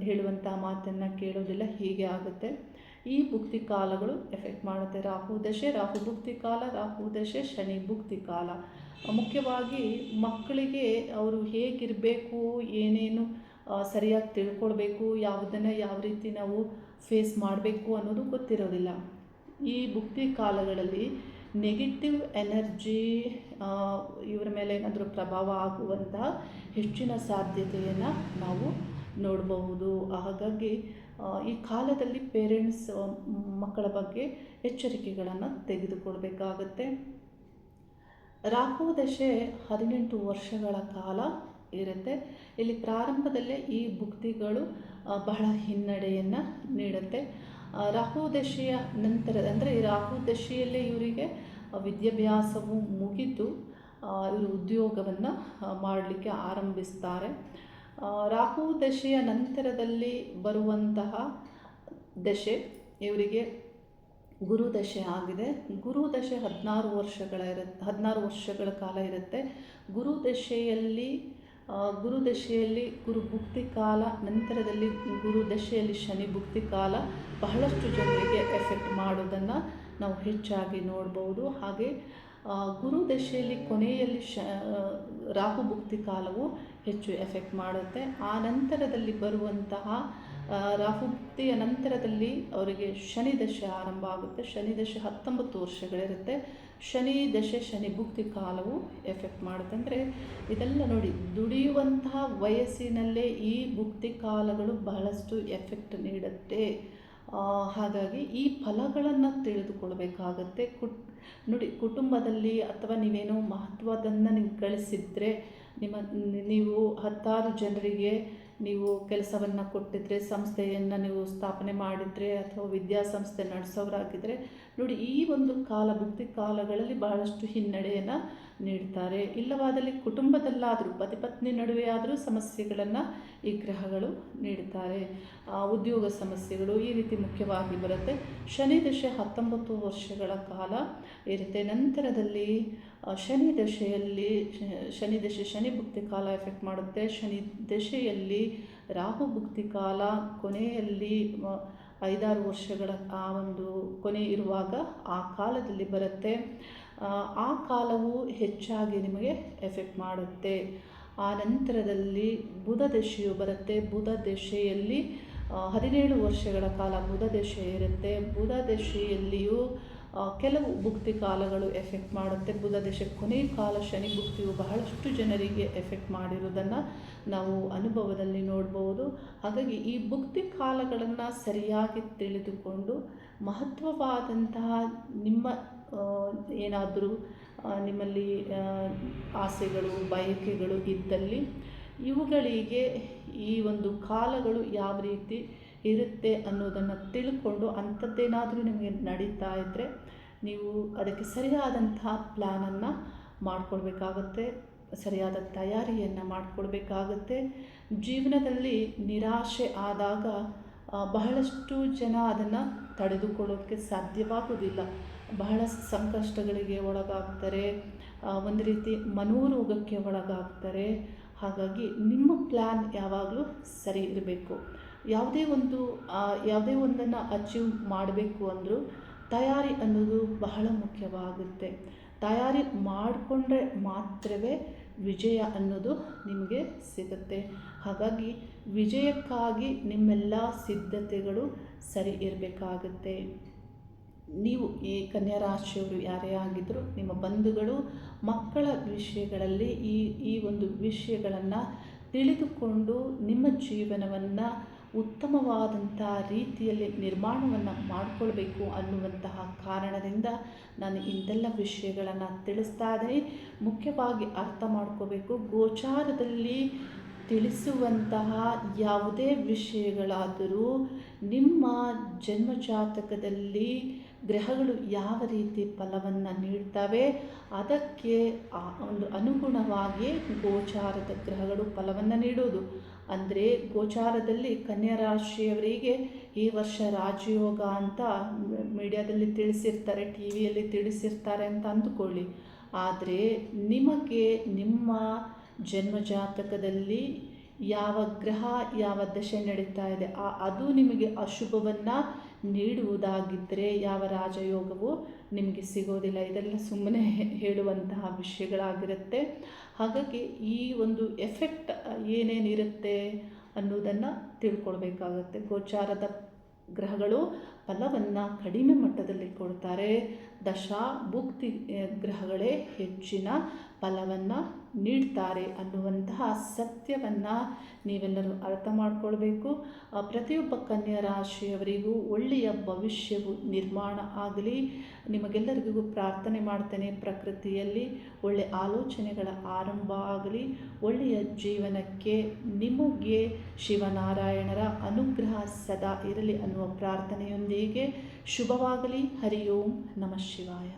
ಹೇಳುವಂಥ ಮಾತನ್ನು ಕೇಳೋದಿಲ್ಲ, ಹೀಗೆ ಆಗುತ್ತೆ. ಈ ಭುಕ್ತಿ ಕಾಲಗಳು ಎಫೆಕ್ಟ್ ಮಾಡುತ್ತೆ. ರಾಹು ಭುಕ್ತಿ ಕಾಲ, ರಾಹು ದಶೆ, ಶನಿ ಭುಕ್ತಿ ಕಾಲ. ಮುಖ್ಯವಾಗಿ ಮಕ್ಕಳಿಗೆ ಅವರು ಹೇಗಿರಬೇಕು, ಏನೇನು ಸರಿಯಾಗಿ ತಿಳ್ಕೊಳ್ಬೇಕು, ಯಾವುದನ್ನು ಯಾವ ರೀತಿ ನಾವು ಫೇಸ್ ಮಾಡಬೇಕು ಅನ್ನೋದು ಗೊತ್ತಿರೋದಿಲ್ಲ. ಈ ಭುಕ್ತಿ ಕಾಲಗಳಲ್ಲಿ ನೆಗೆಟಿವ್ ಎನರ್ಜಿ ಇವರ ಮೇಲೆ ಏನಾದರೂ ಪ್ರಭಾವ ಆಗುವಂತಹ ಹೆಚ್ಚಿನ ಸಾಧ್ಯತೆಯನ್ನು ನಾವು ನೋಡಬಹುದು. ಹಾಗಾಗಿ ಈ ಕಾಲದಲ್ಲಿ ಪೇರೆಂಟ್ಸ್ ಮಕ್ಕಳ ಬಗ್ಗೆ ಎಚ್ಚರಿಕೆಗಳನ್ನು ತೆಗೆದುಕೊಳ್ಬೇಕಾಗತ್ತೆ. ರಾಹು ದಶೆ 18 ವರ್ಷಗಳ ಕಾಲ ಇರುತ್ತೆ. ಇಲ್ಲಿ ಪ್ರಾರಂಭದಲ್ಲೇ ಈ ಭುಕ್ತಿಗಳು ಬಹಳ ಹಿನ್ನಡೆಯನ್ನು ನೀಡುತ್ತೆ. ರಾಹು ದಶೆಯ ನಂತರ ಅಂದರೆ ಈ ರಾಹು ದಶೆಯಲ್ಲೇ ಇವರಿಗೆ ವಿದ್ಯಾಭ್ಯಾಸವು ಮುಗಿದು ಇವರು ಉದ್ಯೋಗವನ್ನು ಮಾಡಲಿಕ್ಕೆ ಆರಂಭಿಸ್ತಾರೆ. ರಾಹು ದಶೆಯ ನಂತರದಲ್ಲಿ ಬರುವಂತಹ ದಶೆ ಇವರಿಗೆ ಗುರು ದಶೆ ಆಗಿದೆ. ಗುರು ದಶೆ 16 ವರ್ಷಗಳ ಕಾಲ ಇರುತ್ತೆ. ಗುರು ದಶೆಯಲ್ಲಿ ಗುರು ಭುಕ್ತಿ ಕಾಲ, ನಂತರದಲ್ಲಿ ಗುರು ದಶೆಯಲ್ಲಿ ಶನಿ ಭುಕ್ತಿ ಕಾಲ ಬಹಳಷ್ಟು ಜನರಿಗೆ ಎಫೆಕ್ಟ್ ಮಾಡೋದನ್ನು ನಾವು ಹೆಚ್ಚಾಗಿ ನೋಡ್ಬೋದು. ಹಾಗೆ ಗುರು ದಶೆಯಲ್ಲಿ ಕೊನೆಯಲ್ಲಿ ರಾಹು ಭುಕ್ತಿ ಕಾಲವು ಹೆಚ್ಚು ಎಫೆಕ್ಟ್ ಮಾಡುತ್ತೆ. ಆ ನಂತರದಲ್ಲಿ ಬರುವಂತಹ ರಾಹು ಭುಕ್ತಿಯ ನಂತರದಲ್ಲಿ ಅವರಿಗೆ ಶನಿ ದಶೆ ಆರಂಭ ಆಗುತ್ತೆ. ಶನಿ ದಶೆ 19 ವರ್ಷಗಳಿರುತ್ತೆ. ಶನಿ ದಶೆ ಶನಿ ಭುಕ್ತಿ ಕಾಲವು ಎಫೆಕ್ಟ್ ಮಾಡುತ್ತೆ. ಅಂದರೆ ಇದೆಲ್ಲ ನೋಡಿ, ದುಡಿಯುವಂತಹ ವಯಸ್ಸಿನಲ್ಲೇ ಈ ಭುಕ್ತಿ ಕಾಲಗಳು ಬಹಳಷ್ಟು ಎಫೆಕ್ಟ್ ನೀಡುತ್ತೆ. ಹಾಗಾಗಿ ಈ ಫಲಗಳನ್ನು ತಿಳಿದುಕೊಳ್ಬೇಕಾಗತ್ತೆ. ನೋಡಿ, ಕುಟುಂಬದಲ್ಲಿ ಅಥವಾ ನೀವೇನೋ ಮಹತ್ವದನ್ನು ನೀವು ಗಳಿಸಿದರೆ, ನೀವು 10 ಜನರಿಗೆ ನೀವು ಕೆಲಸವನ್ನು ಕೊಟ್ಟಿದ್ರೆ, ಸಂಸ್ಥೆಯನ್ನು ನೀವು ಸ್ಥಾಪನೆ ಮಾಡಿದರೆ ಅಥವಾ ವಿದ್ಯಾಸಂಸ್ಥೆ ನಡೆಸೋರಾಗಿದ್ದರೆ ನೋಡಿ, ಈ ಒಂದು ಭುಕ್ತಿ ಕಾಲಗಳಲ್ಲಿ ಬಹಳಷ್ಟು ಹಿನ್ನಡೆಯನ್ನು ನೀಡ್ತಾರೆ. ಇಲ್ಲವಾದಲ್ಲಿ ಕುಟುಂಬದಲ್ಲಾದರೂ ಪತಿ ಪತ್ನಿ ನಡುವೆ ಆದರೂ ಸಮಸ್ಯೆಗಳನ್ನು ಈ ಗ್ರಹಗಳು ನೀಡ್ತಾರೆ. ಉದ್ಯೋಗ ಸಮಸ್ಯೆಗಳು ಈ ರೀತಿ ಮುಖ್ಯವಾಗಿ ಬರುತ್ತೆ. ಶನಿ ದಶೆ 19 ವರ್ಷಗಳ ಕಾಲ ಇರುತ್ತೆ. ನಂತರದಲ್ಲಿ ಶನಿ ದಶೆ ಶನಿ ಭುಕ್ತಿ ಕಾಲ ಎಫೆಕ್ಟ್ ಮಾಡುತ್ತೆ. ಶನಿ ದಶೆಯಲ್ಲಿ ರಾಹು ಭುಕ್ತಿ ಕಾಲ ಕೊನೆಯಲ್ಲಿ 5-6 ವರ್ಷಗಳ ಆ ಒಂದು ಕೊನೆ ಇರುವಾಗ ಆ ಕಾಲದಲ್ಲಿ ಬರುತ್ತೆ. ಆ ಕಾಲವು ಹೆಚ್ಚಾಗಿ ನಿಮಗೆ ಎಫೆಕ್ಟ್ ಮಾಡುತ್ತೆ. ಆ ನಂತರದಲ್ಲಿ ಬುಧ ದಶೆಯು ಬರುತ್ತೆ. ಬುಧ ದಶೆಯಲ್ಲಿ 17 ವರ್ಷಗಳ ಕಾಲ ಬುಧ ದಶೆ ಇರುತ್ತೆ. ಬುಧ ದಶೆಯಲ್ಲಿಯೂ ಕೆಲವು ಭುಕ್ತಿ ಕಾಲಗಳು ಎಫೆಕ್ಟ್ ಮಾಡುತ್ತೆ. ಬುಧ ದಶೆ ಕೊನೆಯ ಕಾಲ ಶನಿ ಭುಕ್ತಿಯು ಬಹಳಷ್ಟು ಜನರಿಗೆ ಎಫೆಕ್ಟ್ ಮಾಡಿರುವುದನ್ನು ನಾವು ಅನುಭವದಲ್ಲಿ ನೋಡ್ಬೋದು. ಹಾಗಾಗಿ ಈ ಭುಕ್ತಿ ಕಾಲಗಳನ್ನು ಸರಿಯಾಗಿ ತಿಳಿದುಕೊಂಡು ಮಹತ್ವವಾದಂತಹ ನಿಮ್ಮ ಏನಾದರೂ ನಿಮ್ಮಲ್ಲಿ ಆಸೆಗಳು ಬಯಕೆಗಳು ಇದ್ದಲ್ಲಿ ಇವುಗಳಿಗೆ ಈ ಒಂದು ಕಾಲಗಳು ಯಾವ ರೀತಿ ಇರುತ್ತೆ ಅನ್ನೋದನ್ನು ತಿಳ್ಕೊಂಡು ಅಂಥದ್ದೇನಾದರೂ ನಿಮಗೆ ನಡೀತಾ ಇದ್ದರೆ ನೀವು ಅದಕ್ಕೆ ಸರಿಯಾದಂತಹ ಪ್ಲ್ಯಾನನ್ನು ಮಾಡಿಕೊಳ್ಬೇಕಾಗತ್ತೆ, ಸರಿಯಾದ ತಯಾರಿಯನ್ನು ಮಾಡಿಕೊಳ್ಬೇಕಾಗತ್ತೆ. ಜೀವನದಲ್ಲಿ ನಿರಾಶೆ ಆದಾಗ ಬಹಳಷ್ಟು ಜನ ಅದನ್ನು ತಡೆದುಕೊಳ್ಳೋಕ್ಕೆ ಸಾಧ್ಯವಾಗುವುದಿಲ್ಲ. ಬಹಳ ಸಂಕಷ್ಟಗಳಿಗೆ ಒಳಗಾಗ್ತಾರೆ, ಒಂದು ರೀತಿ ಮನೋರೋಗಕ್ಕೆ ಒಳಗಾಗ್ತಾರೆ. ಹಾಗಾಗಿ ನಿಮ್ಮ ಪ್ಲ್ಯಾನ್ ಯಾವಾಗಲೂ ಸರಿ ಇರಬೇಕು. ಯಾವುದೇ ಒಂದನ್ನು ಅಚೀವ್ ಮಾಡಬೇಕು ಅಂದರೂ ತಯಾರಿ ಅನ್ನೋದು ಬಹಳ ಮುಖ್ಯವಾಗುತ್ತೆ. ತಯಾರಿ ಮಾಡಿಕೊಂಡ್ರೆ ಮಾತ್ರವೇ ವಿಜಯ ಅನ್ನೋದು ನಿಮಗೆ ಸಿಗುತ್ತೆ. ಹಾಗಾಗಿ ವಿಜಯಕ್ಕಾಗಿ ನಿಮ್ಮೆಲ್ಲ ಸಿದ್ಧತೆಗಳು ಸರಿ ಇರಬೇಕಾಗುತ್ತೆ. ನೀವು ಈ ಕನ್ಯಾ ರಾಶಿಯವರು ಯಾರೇ ಆಗಿದ್ದರೂ ನಿಮ್ಮ ಬಂಧುಗಳು ಮಕ್ಕಳ ವಿಷಯಗಳಲ್ಲಿ ಈ ಒಂದು ವಿಷಯಗಳನ್ನು ತಿಳಿದುಕೊಂಡು ನಿಮ್ಮ ಜೀವನವನ್ನು ಉತ್ತಮವಾದಂಥ ರೀತಿಯಲ್ಲಿ ನಿರ್ಮಾಣವನ್ನು ಮಾಡಿಕೊಳ್ಬೇಕು ಅನ್ನುವಂತಹ ಕಾರಣದಿಂದ ನಾನು ಇಂತೆಲ್ಲ ವಿಷಯಗಳನ್ನು ತಿಳಿಸ್ತಾ ಇದ್ದೀನಿ. ಮುಖ್ಯವಾಗಿ ಅರ್ಥ ಮಾಡ್ಕೋಬೇಕು, ಗೋಚಾರದಲ್ಲಿ ತಿಳಿಸುವಂತಹ ಯಾವುದೇ ವಿಷಯಗಳಾದರೂ ನಿಮ್ಮ ಜನ್ಮಜಾತಕದಲ್ಲಿ ಗ್ರಹಗಳು ಯಾವ ರೀತಿ ಫಲವನ್ನು ನೀಡ್ತವೆ ಅದಕ್ಕೆ ಒಂದು ಅನುಗುಣವಾಗಿ ಗೋಚಾರದ ಗ್ರಹಗಳು ಫಲವನ್ನು ನೀಡೋದು. ಅಂದರೆ ಗೋಚಾರದಲ್ಲಿ ಕನ್ಯಾ ರಾಶಿಯವರಿಗೆ ಈ ವರ್ಷ ರಾಜಯೋಗ ಅಂತ ಮೀಡಿಯಾದಲ್ಲಿ ತಿಳಿಸಿರ್ತಾರೆ, ಟಿ ವಿಯಲ್ಲಿ ತಿಳಿಸಿರ್ತಾರೆ ಅಂತ ಅಂದುಕೊಳ್ಳಿ. ಆದರೆ ನಿಮಗೆ ನಿಮ್ಮ ಜನ್ಮಜಾತಕದಲ್ಲಿ ಯಾವ ಗ್ರಹ ಯಾವ ದಶೆ ನಡೀತಾ ಇದೆ ಅದು ನಿಮಗೆ ಅಶುಭವನ್ನು ನೀಡುವುದಾಗಿದ್ದರೆ ಯಾವ ರಾಜಯೋಗವೂ ನಿಮಗೆ ಸಿಗೋದಿಲ್ಲ. ಇದೆಲ್ಲ ಸುಮ್ಮನೆ ಹೇಳುವಂತಹ ವಿಷಯಗಳಾಗಿರುತ್ತೆ. ಹಾಗಾಗಿ ಈ ಒಂದು ಎಫೆಕ್ಟ್ ಏನೇನಿರುತ್ತೆ ಅನ್ನೋದನ್ನು ತಿಳ್ಕೊಳ್ಬೇಕಾಗತ್ತೆ. ಗೋಚಾರದ ಗ್ರಹಗಳು ಫಲವನ್ನು ಕಡಿಮೆ ಮಟ್ಟದಲ್ಲಿ ಕೊಡ್ತಾರೆ. ದಶಾ ಭುಕ್ತಿ ಗ್ರಹಗಳೇ ಹೆಚ್ಚಿನ ಫಲವನ್ನು ನೀಡ್ತಾರೆ ಅನ್ನುವಂತಹ ಸತ್ಯವನ್ನು ನೀವೆಲ್ಲರೂ ಅರ್ಥ ಮಾಡಿಕೊಳ್ಬೇಕು. ಪ್ರತಿಯೊಬ್ಬ ಕನ್ಯಾ ರಾಶಿಯವರಿಗೂ ಒಳ್ಳೆಯ ಭವಿಷ್ಯವು ನಿರ್ಮಾಣ ಆಗಲಿ. ನಿಮಗೆಲ್ಲರಿಗೂ ಪ್ರಾರ್ಥನೆ ಮಾಡ್ತೇನೆ, ಪ್ರಕೃತಿಯಲ್ಲಿ ಒಳ್ಳೆಯ ಆಲೋಚನೆಗಳ ಆರಂಭ ಆಗಲಿ. ಒಳ್ಳೆಯ ಜೀವನಕ್ಕೆ ನಿಮಗೆ ಶಿವನಾರಾಯಣರ ಅನುಗ್ರಹ ಸದಾ ಇರಲಿ ಅನ್ನುವ ಪ್ರಾರ್ಥನೆಯೊಂದಿಗೆ ಶುಭವಾಗಲಿ. ಹರಿ ಓಂ ನಮಃ ಶಿವಾಯ.